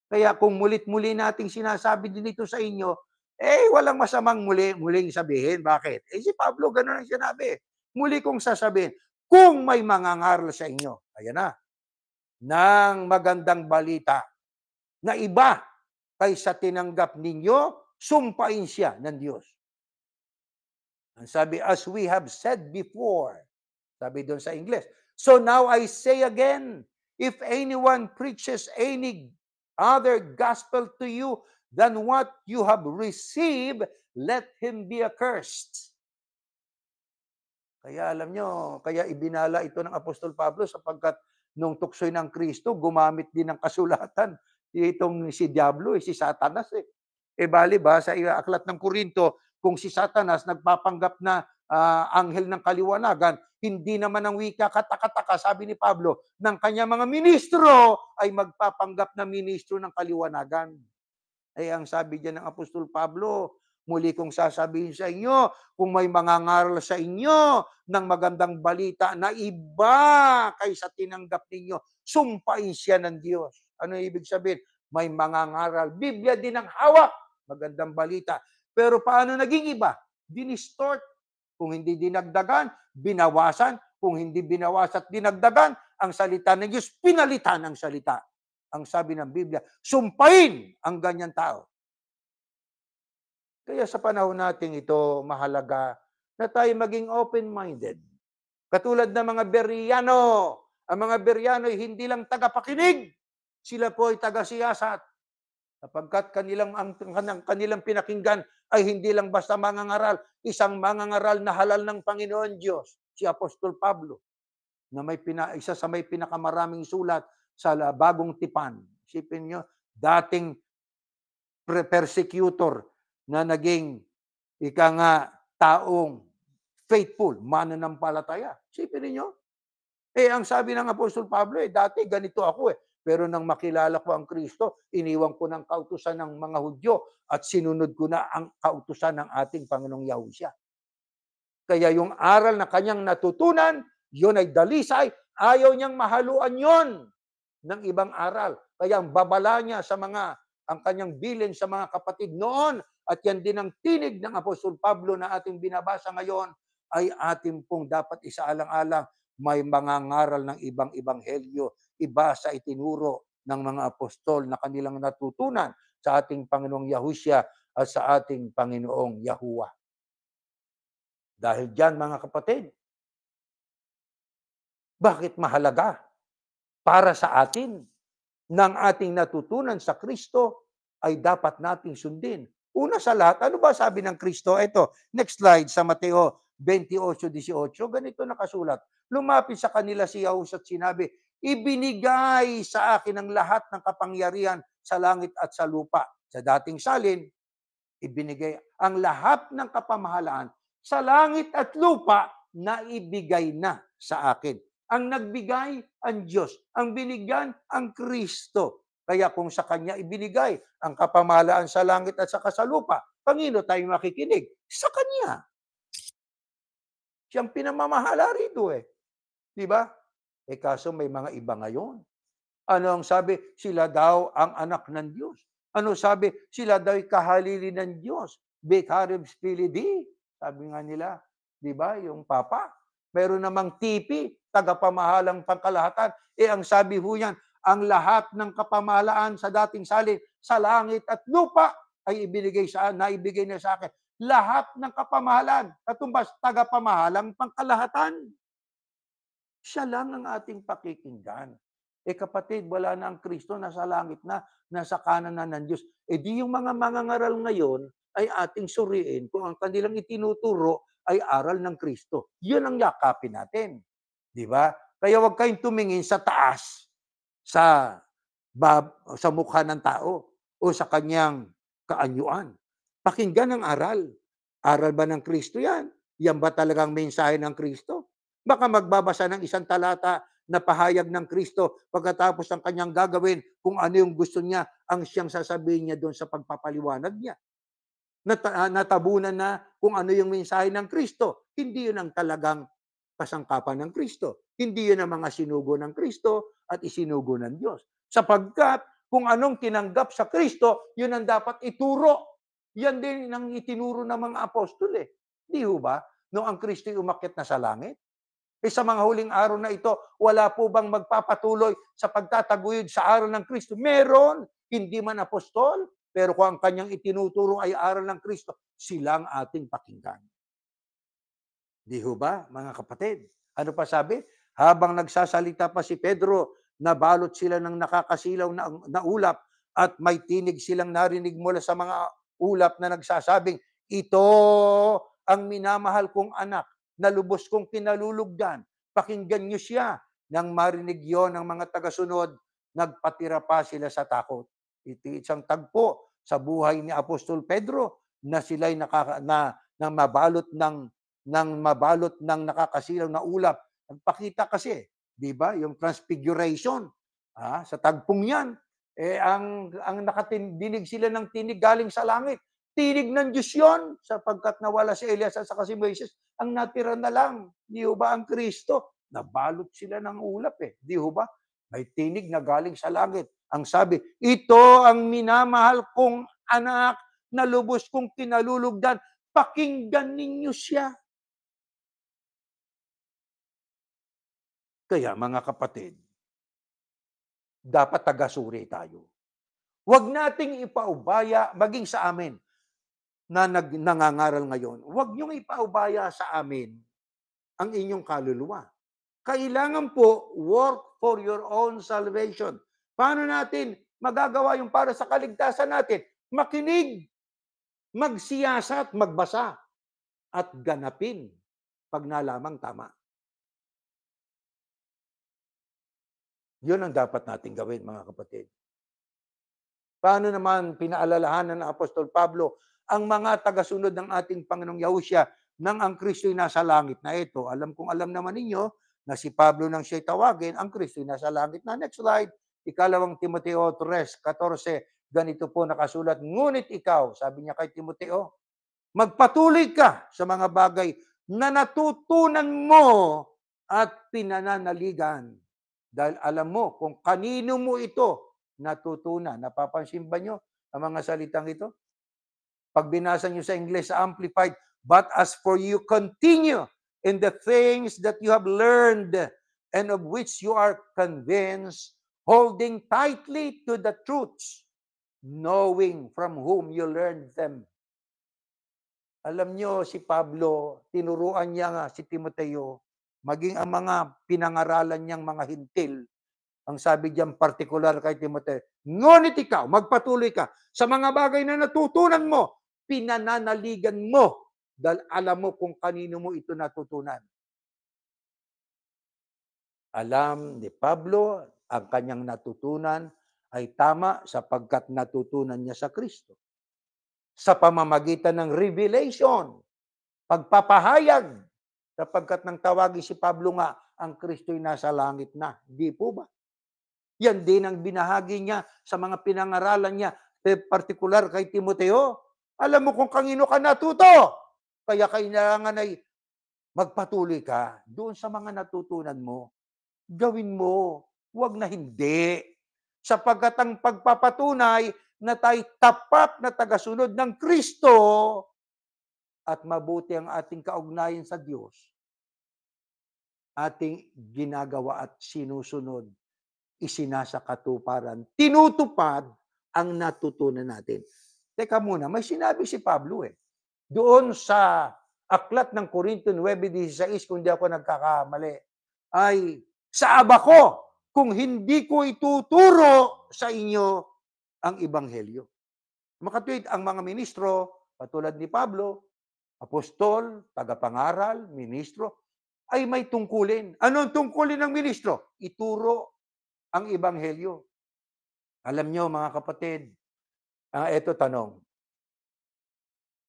Kaya kung mulit-muli nating sinasabi din ito sa inyo, walang masamang muling sabihin. Bakit? Si Pablo, gano'n ang sinabi. Muli kong sasabihin, kung may mangangaral sa inyo, ayan na, ng magandang balita na iba kaysa tinanggap ninyo, sumpain siya ng Diyos. Ang sabi, as we have said before, sabi doon sa English, so now I say again, if anyone preaches any other gospel to you than what you have received, let him be accursed. Kaya alam nyo, kaya ibinala ito ng Apostol Pablo sapagkat nung tuksoy ng Kristo, gumamit din ng kasulatan. Itong si Diablo, si Satanas. Bali ba, sa aklat ng Korinto, kung si Satanas nagpapanggap na anghel ng kaliwanagan, hindi naman ang wika katakataka, sabi ni Pablo, ng kanya mga ministro ay magpapanggap na ministro ng kaliwanagan. Ang sabi diyan ng Apostol Pablo, muli kong sasabihin sa inyo, kung may mangangaral sa inyo ng magandang balita na iba kaysa tinanggap ninyo, sumpain siya ng Diyos. Ano ibig sabihin? May mangangaral. Biblia din ang hawak magandang balita. Pero paano naging iba? Dinistort. Kung hindi dinagdagan, binawasan. Kung hindi binawasan at dinagdagan, ang salita ng Diyos, pinalitan ang salita. Ang sabi ng Biblia, sumpain ang ganyan tao. Kaya sa panahon natin ito, mahalaga na tayo maging open-minded. Katulad ng mga Beryano. Ang mga Beryano ay hindi lang tagapakinig, sila po ay taga-siyasat. Sapagkat kanilang pinakinggan ay hindi lang basta mangangaral, isang mangangaral na halal ng Panginoon Diyos, si Apostol Pablo, na isa sa may pinakamaraming sulat sa Bagong Tipan. Isipin nyo, dating persecutor na naging taong faithful, mananampalataya. Isipin niyo, ang sabi ng Apostol Pablo, dati ganito ako pero nang makilala ko ang Kristo, iniwan ko ng kautusan ng mga Hudyo at sinunod ko na ang kautusan ng ating Panginoong Yahushua. Kaya yung aral na kanyang natutunan, yun ay dalisay, ayaw niyang mahaluan yon ng ibang aral. Kaya ang babala niya ang kanyang bilin sa mga kapatid noon, at yan din ang tinig ng Apostol Pablo na ating binabasa ngayon, ay ating pong dapat isaalang-alang, may mga ngaral ng ibang ebanghelyo, iba sa itinuro ng mga apostol na kanilang natutunan sa ating Panginoong Yahushua at sa ating Panginoong Yahuwah. Dahil diyan, mga kapatid, bakit mahalaga para sa atin ng ating natutunan sa Kristo ay dapat nating sundin? Una sa lahat, ano ba sabi ng Kristo? Ito, next slide, sa Mateo 28:18, ganito nakasulat. Lumapit sa kanila si Yahushua at sinabi, ibinigay sa akin ang lahat ng kapangyarihan sa langit at sa lupa. Sa dating salin, ibinigay ang lahat ng kapamahalaan sa langit at lupa na ibigay na sa akin. Ang nagbigay ang Diyos, ang binigyan ang Kristo. Kaya kung sa Kanya ibinigay ang kapamahalaan sa langit at saka sa lupa, kanino tayo makikinig? Sa Kanya. Siyang pinamamahala rito Di ba? Kaso may mga iba ngayon. Ano ang sabi? Sila daw ang anak ng Diyos. Ano sabi? Sila daw ay kahalili ng Diyos. Bekarib spilidi. Sabi nga nila. Di ba? Yung Papa. Meron namang tipi, tagapamahalang pangkalahatan. Ang sabi ho yan, ang lahat ng kapamahalaan sa dating salin, sa langit at lupa, ay naibigay na sa akin. Lahat ng kapamahalan, katumbas, tagapamahalang pangkalahatan. Siya lang ang ating pakikinggan. Kapatid, wala na ang Kristo, nasa langit na, nasa kanan na ng Diyos. Di yung mga mangangaral ngayon ay ating suriin kung ang kanilang itinuturo ay aral ng Kristo. Yun ang yakapin natin. Di ba? Kaya huwag kayong tumingin sa taas, sa mukha ng tao o sa kanyang kaanyuan. Pakinggan ang aral. Aral ba ng Kristo yan? Yan ba talagang mensahe ng Kristo? Baka magbabasa ng isang talata na pahayag ng Kristo pagkatapos ang kanyang gagawin kung ano yung gusto niya, ang siyang sasabihin niya doon sa pagpapaliwanag niya. Natabunan na kung ano yung mensahe ng Kristo. Hindi yun ang talagang kasangkapan ng Kristo. Hindi yun ang mga sinugo ng Kristo at isinugo ng Diyos. Sapagkat kung anong tinanggap sa Kristo, yun ang dapat ituro. Yan din ang itinuro ng mga apostol Di ho ba? Noong ang Kristo umakyat na sa langit, sa mga huling araw na ito, wala po bang magpapatuloy sa pagtataguyod sa aral ng Kristo? Meron, hindi man apostol, pero kung ang kanyang itinuturo ay aral ng Kristo, silang ating pakinggan. Di ho ba, mga kapatid? Ano pa sabi? Habang nagsasalita pa si Pedro, nabalot sila ng nakakasilaw na ulap at may tinig silang narinig mula sa mga ulap na nagsasabing, ito ang minamahal kong anak, na lubos kong kinalulugdan. Pakinggan niyo siya. Nang marinig yon ng mga tagasunod, nagpatira pa sila sa takot. Ito isang tagpo sa buhay ni Apostol Pedro na sila'y mabalot ng nakakasilaw na ulap. Nagpakita kasi, di ba, yung transfiguration. Sa tagpong yan, ang nakatinig sila ng tinig galing sa langit. Tinig ng Diyos yun, sapagkat nawala si Elias at saka si Moises, ang natira na lang, di ho ba ang Kristo? Nabalot sila ng ulap di ho ba? May tinig na galing sa langit. Ang sabi, ito ang minamahal kong anak na lubos kong kinalulugdan. Pakinggan ninyo siya. Kaya mga kapatid, dapat tagasuri tayo. Huwag nating ipaubaya, maging sa amin na nangangaral ngayon, huwag niyong ipaubaya sa amin ang inyong kaluluwa. Kailangan po work for your own salvation. Paano natin magagawa yung para sa kaligtasan natin? Makinig, magsiyasat, magbasa, at ganapin pag nalamang tama. Yun ang dapat natin gawin, mga kapatid. Paano naman pinaalalahanan ng Apostol Pablo ang mga tagasunod ng ating Panginoong Yahushua nang ang Kristo'y nasa langit na ito? Alam kong alam naman ninyo na si Pablo nang siya'y tawagin, ang Kristo'y nasa langit na. Next slide. Ikalawang Timoteo 3:14. Ganito po nakasulat, ngunit ikaw, sabi niya kay Timoteo, magpatuloy ka sa mga bagay na natutunan mo at pinananaligan. Dahil alam mo kung kanino mo ito natutunan. Napapansin ba nyo ang mga salitang ito? Pag binasa nyo sa English, sa Amplified, but as for you, continue in the things that you have learned and of which you are convinced, holding tightly to the truths, knowing from whom you learned them. Alam nyo, si Pablo, tinuruan niya nga si Timoteo, maging ang mga pinangaralan niyang mga hintil, ang sabi diyan partikular kay Timoteo, ngunit ikaw, magpatuloy ka sa mga bagay na natutunan mo, pinananaligan mo, dahil alam mo kung kanino mo ito natutunan. Alam ni Pablo, ang kanyang natutunan ay tama sapagkat natutunan niya sa Kristo. Sa pamamagitan ng revelation, pagpapahayag, sapagkat nang tawagin si Pablo nga, ang Kristo'y nasa langit na. Di po ba? Yan din ang binahagi niya sa mga pinangaralan niya, partikular kay Timoteo. Alam mo kung kanino ka natuto. Kaya kailangan ay magpatuloy ka doon sa mga natutunan mo. Gawin mo, huwag na hindi. Sapagkat ang pagpapatunay na tayo tapat na tagasunod ng Kristo at mabuti ang ating kaugnayan sa Diyos, ating ginagawa at sinusunod, isinasakatuparan, tinutupad ang natutunan natin. Teka muna, may sinabi si Pablo doon sa aklat ng Corinto 9:16, kung di ako nagkakamali, ay sa aba ko kung hindi ko ituturo sa inyo ang Ebanghelyo. Makatwid, ang mga ministro, patulad ni Pablo, apostol, tagapangaral, ministro, ay may tungkulin. Anong tungkulin ng ministro? Ituro ang Ebanghelyo. Alam nyo, mga kapatid, eto tanong.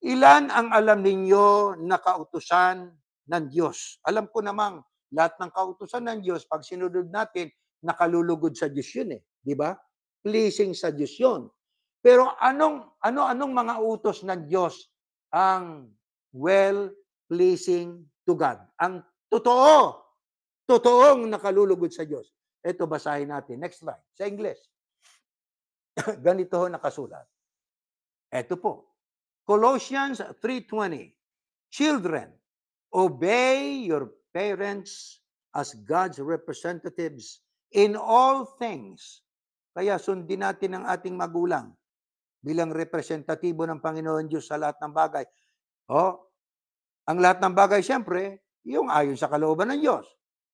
Ilan ang alam ninyo na kautusan ng Diyos? Alam ko namang lahat ng kautusan ng Diyos, pag sinunod natin, nakalulugod sa Diyos yun Di ba? Pleasing sa Diyos yun. Pero anong mga utos ng Diyos ang well-pleasing to God? Ang totoong nakalulugod sa Diyos. Ito, basahin natin. Next slide. Sa English. Ganito ho nakasulat. Ito po. Colossians 3:20. Children, obey your parents as God's representatives in all things. Kaya sundin natin ang ating magulang bilang representatibo ng Panginoon Diyos sa lahat ng bagay. Ang lahat ng bagay, siyempre, yung ayon sa kalooban ng Diyos.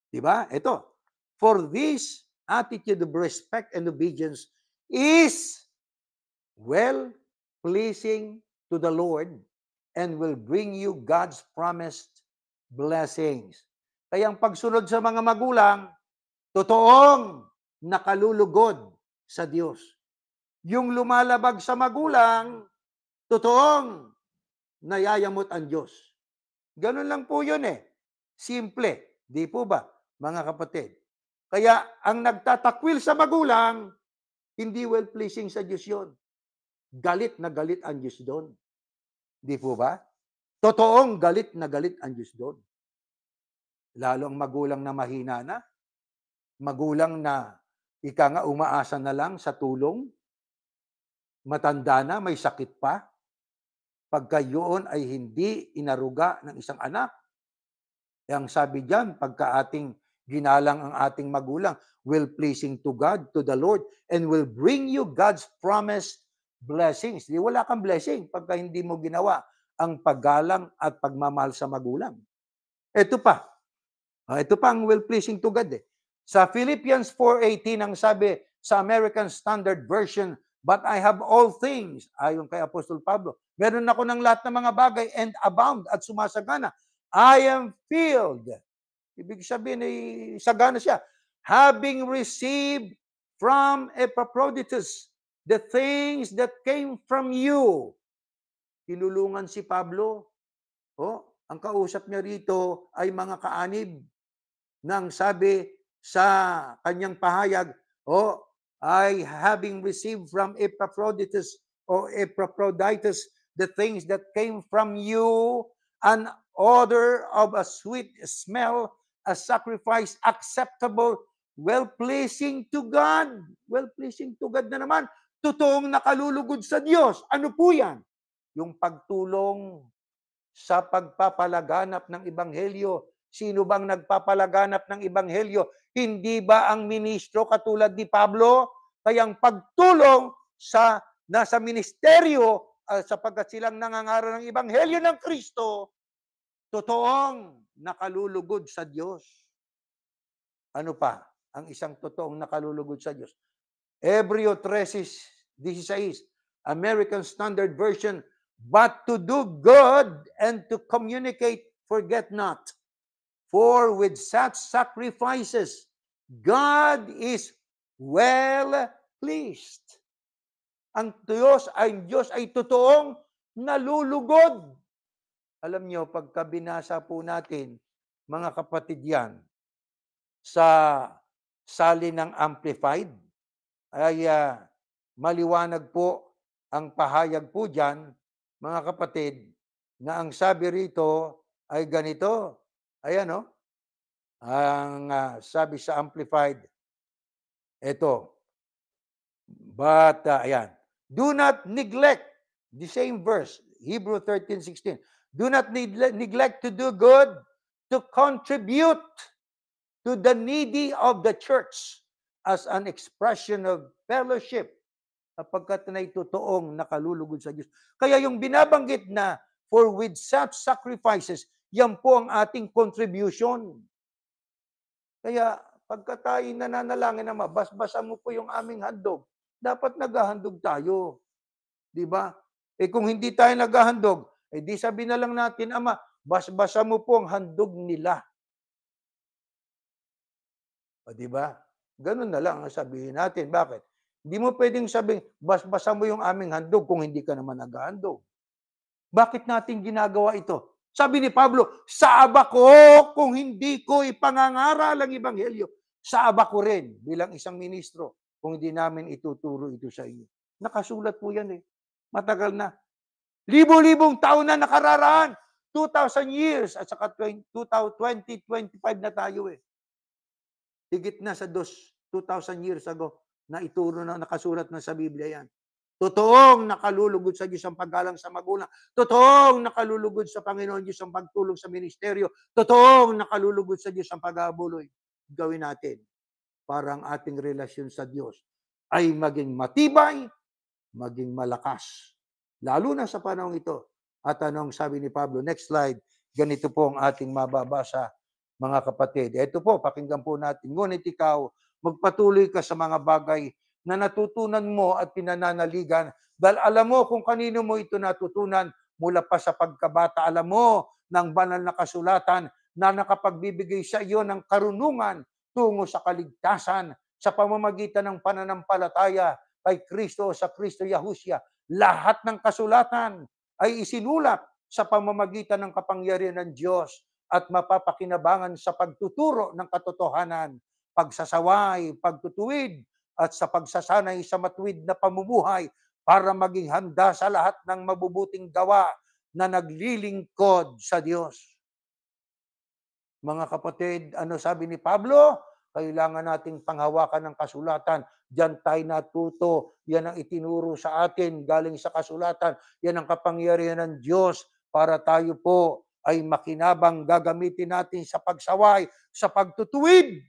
Diba? Ito. For this attitude of respect and obedience is well-pleasing to the Lord and will bring you God's promised blessings. Kaya ang pagsunod sa mga magulang, totoong nakalulugod sa Diyos. Yung lumalabag sa magulang, totoong nayayamot ang Diyos. Ganun lang po yun Simple. Di po ba, mga kapatid? Kaya ang nagtatakwil sa magulang, hindi well-pleasing sa Diyos yun. Galit na galit ang Diyos doon. Di po ba? Totoong galit na galit ang Diyos doon. Lalo ang magulang na mahina na, magulang na ika nga umaasa na lang sa tulong, matanda na, may sakit pa, pagka yun ay hindi inaruga ng isang anak. Ang sabi diyan, pagka ating ginalang ang ating magulang, will pleasing to God, to the Lord, and will bring you God's promised blessings. Di wala kang blessing pagka hindi mo ginawa ang paggalang at pagmamahal sa magulang. Ito pa. Ito pa ang will pleasing to God eh. Sa Philippians 4:18 ang sabi sa American Standard Version, but I have all things, ayon kay Apostol Pablo, meron ako ng lahat ng mga bagay and abound at sumasagana. I am filled. Ibig sabihin ay sagana siya. Having received from Epaphroditus the things that came from you. Tinulungan si Pablo. Ang kausap niya rito ay mga kaanib nang sabi sa kanyang pahayag, I having received from Epaphroditus or Epaphroditus the things that came from you, an odor of a sweet smell, a sacrifice acceptable, well-pleasing to God. Well-pleasing to God na naman. Totoong nakalulugod sa Diyos. Ano po yan? Yung pagtulong sa pagpapalaganap ng Ebanghelyo. Sino bang nagpapalaganap ng Ebanghelyo? Hindi ba ang ministro katulad ni Pablo? Kayang pagtulong sa nasa ministeryo sapagkat silang nangangaral ng Ebanghelyo ng Kristo, totoong nakalulugod sa Diyos. Ano pa ang isang totoong nakalulugod sa Diyos? Hebreo 13:16, American Standard Version, but to do good and to communicate, forget not. For with such sacrifices, God is well pleased. Ang Diyos ay totoong nalulugod. Alam nyo, pagka binasa po natin, mga kapatid yan, sa salin ng Amplified, ay maliwanag po ang pahayag po dyan, mga kapatid, na ang sabi rito ay ganito. Ayan, ang sabi sa Amplified, ito, but, ayan, do not neglect, the same verse, Hebrew 13:16, do not neglect to do good, to contribute to the needy of the church as an expression of fellowship, kapagkat na totoong nakalulugod sa Diyos. Kaya yung binabanggit na, for with such sacrifices, yan po ang ating contribution. Kaya pagka tayo nananalangin na basbasan mo po yung aming handog, dapat naghahandog tayo. Di ba? Kung hindi tayo naghahandog, di sabi na lang natin, Ama, basbasan mo po ang handog nila. Di ba? Ganun na lang ang sabihin natin. Bakit? Hindi mo pwedeng sabihin, basbasan mo yung aming handog kung hindi ka naman naghahandog. Bakit natin ginagawa ito? Sabi ni Pablo, sa aba ko, kung hindi ko ipangangaral ang Ebanghelyo, sa aba ko rin bilang isang ministro, kung hindi namin ituturo ito sa inyo. Nakasulat po yan eh. Matagal na. Libo-libong taon na nakararaan. 2,000 years at saka 2025 na tayo eh. Higit na sa 2,000 years ago na ituro na nakasulat na sa Biblia yan. Totoong nakalulugod sa Diyos ang paggalang sa magulang. Totoong nakalulugod sa Panginoon Diyos ang pagtulong sa ministeryo. Totoong nakalulugod sa Diyos ang pag-aabuloy. Gawin natin para ang ating relasyon sa Diyos ay maging matibay, maging malakas. Lalo na sa panahon ito. At anong sabi ni Pablo? Next slide. Ganito po ang ating mababasa, mga kapatid. Ito po, pakinggan po natin. Ngunit ikaw, magpatuloy ka sa mga bagay na natutunan mo at pinananaligan dahil alam mo kung kanino mo ito natutunan mula pa sa pagkabata. Alam mo ng banal na kasulatan na nakapagbibigay sa iyo ng karunungan tungo sa kaligtasan sa pamamagitan ng pananampalataya kay Kristo sa Kristo Yahushua. Lahat ng kasulatan ay isinulat sa pamamagitan ng kapangyarihan ng Diyos at mapapakinabangan sa pagtuturo ng katotohanan, pagsasaway, pagtutuwid, at sa pagsasanay sa matuwid na pamumuhay para maging handa sa lahat ng mabubuting gawa na naglilingkod sa Diyos. Mga kapatid, ano sabi ni Pablo? kailangan nating panghawakan ng kasulatan. Diyan tayo natuto. Yan ang itinuro sa atin galing sa kasulatan. Yan ang kapangyarihan ng Diyos para tayo po ay makinabang, gagamitin natin sa pagsaway, sa pagtutuwid.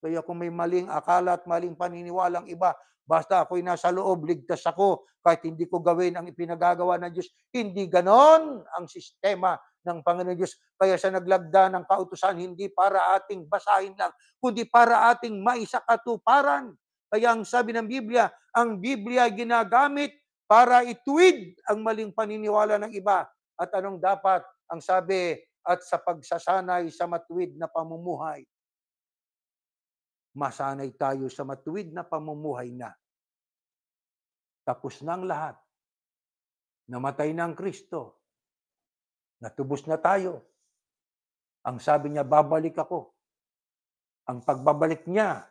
Kaya kung may maling akala at maling paniniwalang iba, basta ako'y nasa loob, ligtas ako, kahit hindi ko gawin ang ipinagagawa ng Diyos. Hindi ganon ang sistema ng Panginoon Diyos. Kaya sa naglagda ng kautusan, hindi para ating basahin lang, kundi para ating maisakatuparan. Kaya ang sabi ng Biblia, ang Biblia ay ginagamit para ituwid ang maling paniniwala ng iba. At anong dapat? Ang sabi, at sa pagsasanay sa matuwid na pamumuhay. Masanay tayo sa matuwid na pamumuhay na. Tapos na ang lahat. Namatay na ang Kristo. Natubos na tayo. Ang sabi niya, babalik ako. Ang pagbabalik niya,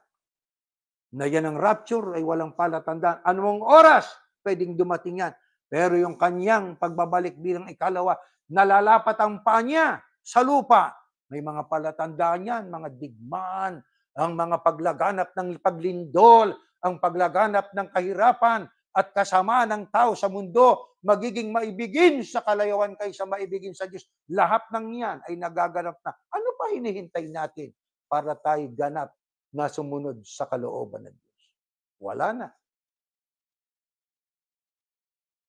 na yan ang rapture, ay walang palatandaan. Anong oras pwedeng dumating yan? Pero yung kanyang pagbabalik bilang ikalawa, nalalapat ang paa niya sa lupa. May mga palatandaan yan, mga digmaan, ang mga paglaganap ng paglindol, ang paglaganap ng kahirapan, at kasamaan ng tao sa mundo, magiging maibigin sa kalayawan kaysa maibigin sa Diyos. Lahat ng yan ay nagaganap na. Ano pa hinihintay natin para tayo ganap na sumunod sa kalooban ng Diyos? Wala na.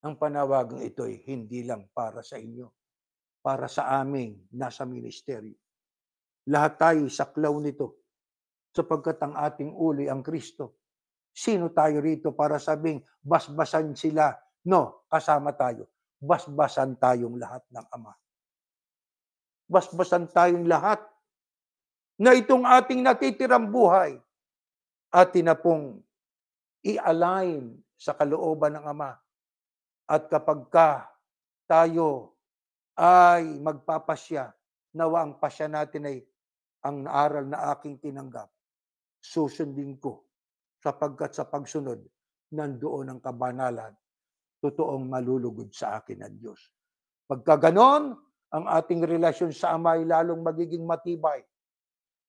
Ang panawagang ito ay hindi lang para sa inyo, para sa aming nasa ministeryo. Lahat tayo saklaw nito, sapagkat ang ating uli ang Kristo. Sino tayo rito para sabing basbasan sila? No, kasama tayo. Basbasan tayong lahat ng Ama. Basbasan tayong lahat na itong ating natitirang buhay, atin na pong i-align sa kalooban ng Ama. At kapag tayo ay magpapasya, nawa ang pasya natin ay ang aral na aking tinanggap, susundin ko, sapagkat sa pagsunod, nandoon ang kabanalan, totoong malulugod sa akin ng Diyos. Pagka ganon, ang ating relasyon sa Ama ay lalong magiging matibay.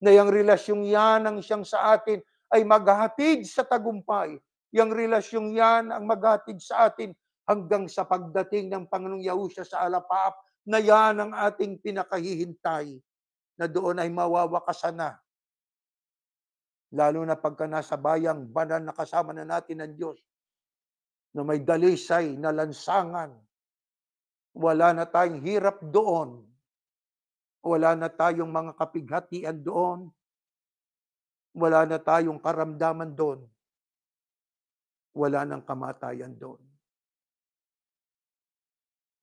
Na yung relasyong yan ang siyang sa atin ay maghahatid sa tagumpay. Yung relasyong yan ang maghahatid sa atin hanggang sa pagdating ng Panginoong Yahushua sa alapaap, na yan ang ating pinakahihintay, na doon ay mawawakasan na. Lalo na pagka nasa bayang banal na kasama na natin ng Diyos, na may dalisay na lansangan. Wala na tayong hirap doon. Wala na tayong mga kapighatian doon. Wala na tayong karamdaman doon. Wala nang kamatayan doon.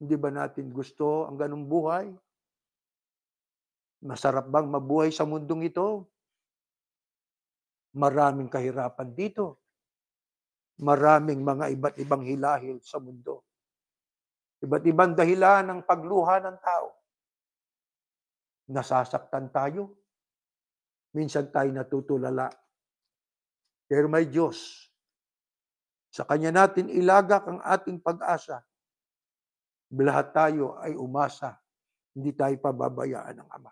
Hindi ba natin gusto ang ganung buhay? Masarap bang mabuhay sa mundong ito? Maraming kahirapan dito. Maraming mga iba't ibang hilahil sa mundo. Iba't ibang dahilan ng pagluha ng tao. Nasasaktan tayo. Minsan tayo natutulala. Pero may Diyos. Sa Kanya natin ilagak ang ating pag-asa. Lahat tayo ay umasa. Hindi tayo pababayaan ng Ama.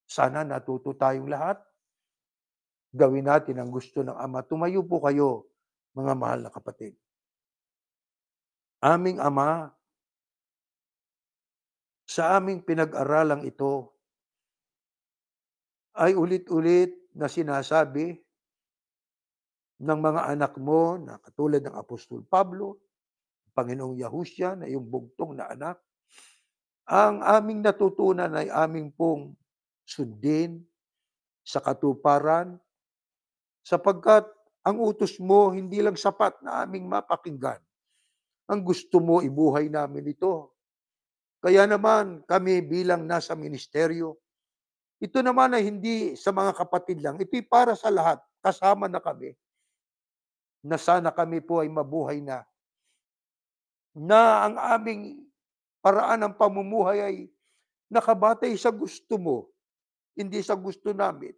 Sana natuto tayong lahat. Gawin natin ang gusto ng Ama. Tumayo po kayo, mga mahal na kapatid. Aming Ama, sa aming pinag-aralang ito, ay ulit-ulit na sinasabi ng mga anak mo na katulad ng Apostol Pablo, Panginoong Yahushua na iyong bugtong na anak, ang aming natutunan ay aming pong sundin sa katuparan, sapagkat ang utos mo hindi lang sapat na aming mapakinggan. Ang gusto mo, ibuhay namin ito. Kaya naman kami bilang nasa ministeryo, ito naman ay hindi sa mga kapatid lang, ito'y para sa lahat, kasama na kami, na sana kami po ay mabuhay na ang aming paraan ng pamumuhay ay nakabatay sa gusto mo, hindi sa gusto namin.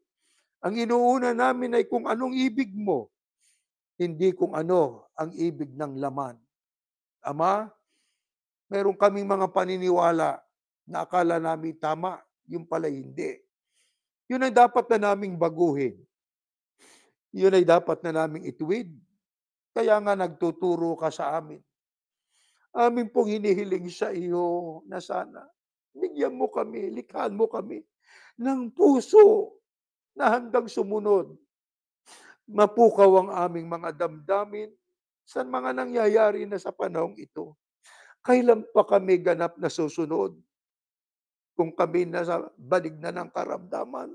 Ang inuuna namin ay kung anong ibig mo, hindi kung ano ang ibig ng laman. Ama, meron kaming mga paniniwala na akala namin tama, yung pala hindi. Yun ay dapat na naming baguhin. Yun ay dapat na naming ituwid. Kaya nga nagtuturo ka sa amin. Amin pong hinihiling sa iyo na sana bigyan mo kami, likhaan mo kami ng puso na handang sumunod. Mapukaw ang aming mga damdamin sa mga nangyayari na sa panahong ito. Kailan pa kami ganap na susunod kung kami nasa balig na ng karamdaman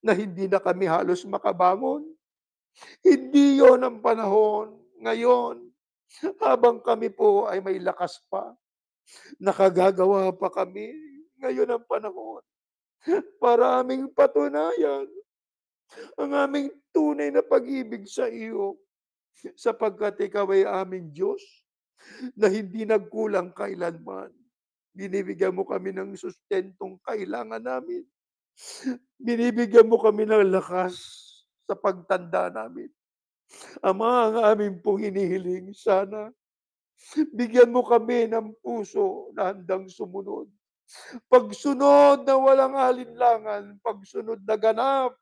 na hindi na kami halos makabangon? Hindi yon ang panahon ngayon. Habang kami po ay may lakas pa, nakagagawa pa kami, ngayon ang panahon para aming patunayan ang aming tunay na pag-ibig sa iyo, sapagkat ikaw ay aming Diyos na hindi nagkulang kailanman. Binibigyan mo kami ng sustentong kailangan namin. Binibigyan mo kami ng lakas sa pagtanda namin. Ama, ang aming pong hinihiling, sana bigyan mo kami ng puso na handang sumunod. Pagsunod na walang alinlangan, pagsunod na ganap,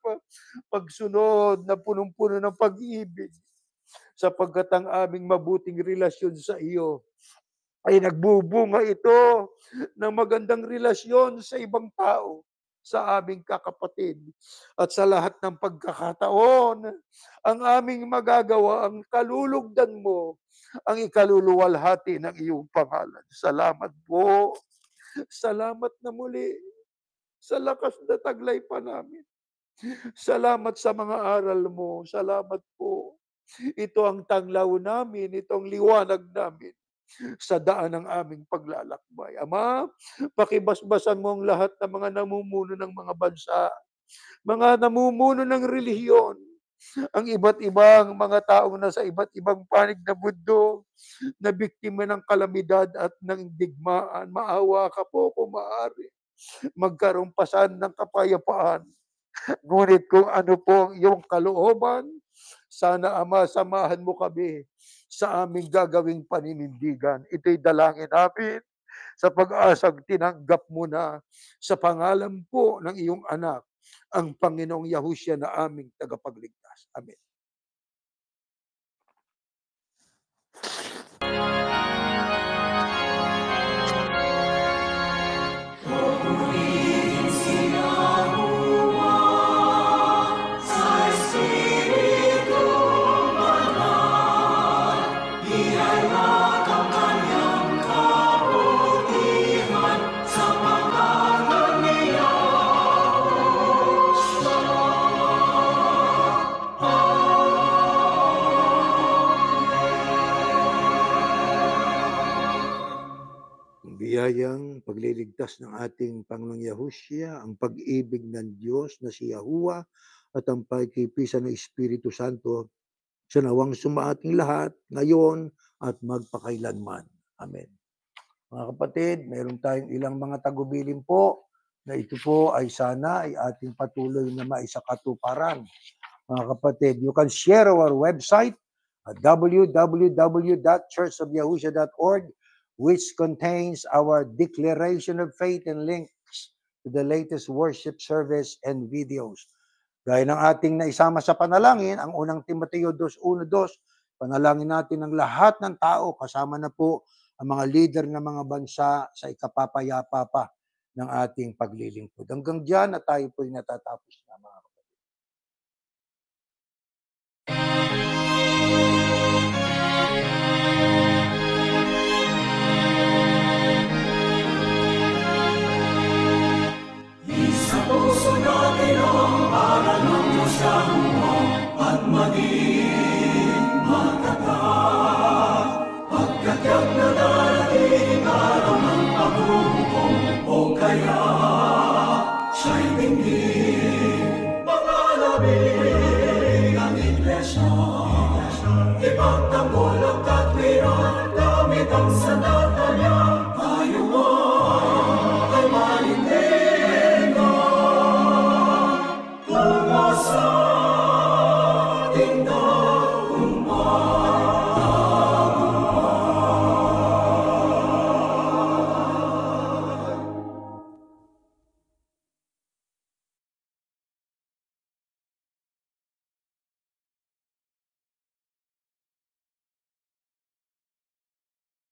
pagsunod na punong-puno ng pag-ibig, sapagkat ang aming mabuting relasyon sa iyo ay nagbubunga ito ng magandang relasyon sa ibang tao, sa aming kakapatid. At sa lahat ng pagkakataon, ang aming magagawa, ang kalulugdan mo, ang ikaluluwalhati ng iyong pangalan. Salamat po. Salamat na muli sa lakas na taglay pa namin. Salamat sa mga aral mo. Salamat po. Ito ang tanglaw namin, itong liwanag namin sa daan ng aming paglalakbay. Ama, pakibasbasan mo ang lahat ng mga namumuno ng mga bansa, mga namumuno ng relihiyon, ang iba't ibang mga taong nasa iba't ibang panig na mundo na biktima ng kalamidad at ng digmaan. Maawa ka po kung maaari. Magkaroon pasan ng kapayapaan. Ngunit kung ano po ang iyong kalooban, sana Ama, samahan mo kami sa aming gagawing paninindigan. Ito'y dalangin namin sa pag-asang tinanggap mo na sa pangalan po ng iyong anak, ang Panginoong Yahushua na aming tagapagligtas. Amen. Biyayang pagliligtas ng ating Panginoong Yahushua, ang pag-ibig ng Diyos na si Yahuwah at ang pagkikipisan ng Espiritu Santo sa nawang sumaating lahat ngayon at magpakailanman. Amen. Mga kapatid, meron tayong ilang mga tagubilin po na ito po ay sana ay ating patuloy na maisakatuparan. Mga kapatid, you can share our website at www.churchofyahushua.org, which contains our declaration of faith and links to the latest worship service and videos. Gaya ng ating naisama sa panalangin, ang unang Timoteo 2:1-2, panalangin natin ng lahat ng tao, kasama na po ang mga leader ng mga bansa sa ikapapayapa pa ng ating paglilingkod. Hanggang diyan na tayo po'y natatapos na, mga kapatid. Puso natin ang aral ng Diyos Yahuwa at maging matatag. Pagkatyag na darating araw ng paghuhukom o kaya siya'y tingin. Pangalabing ang iglesia, ipagtanggol ang katwiran gamit ang sandal.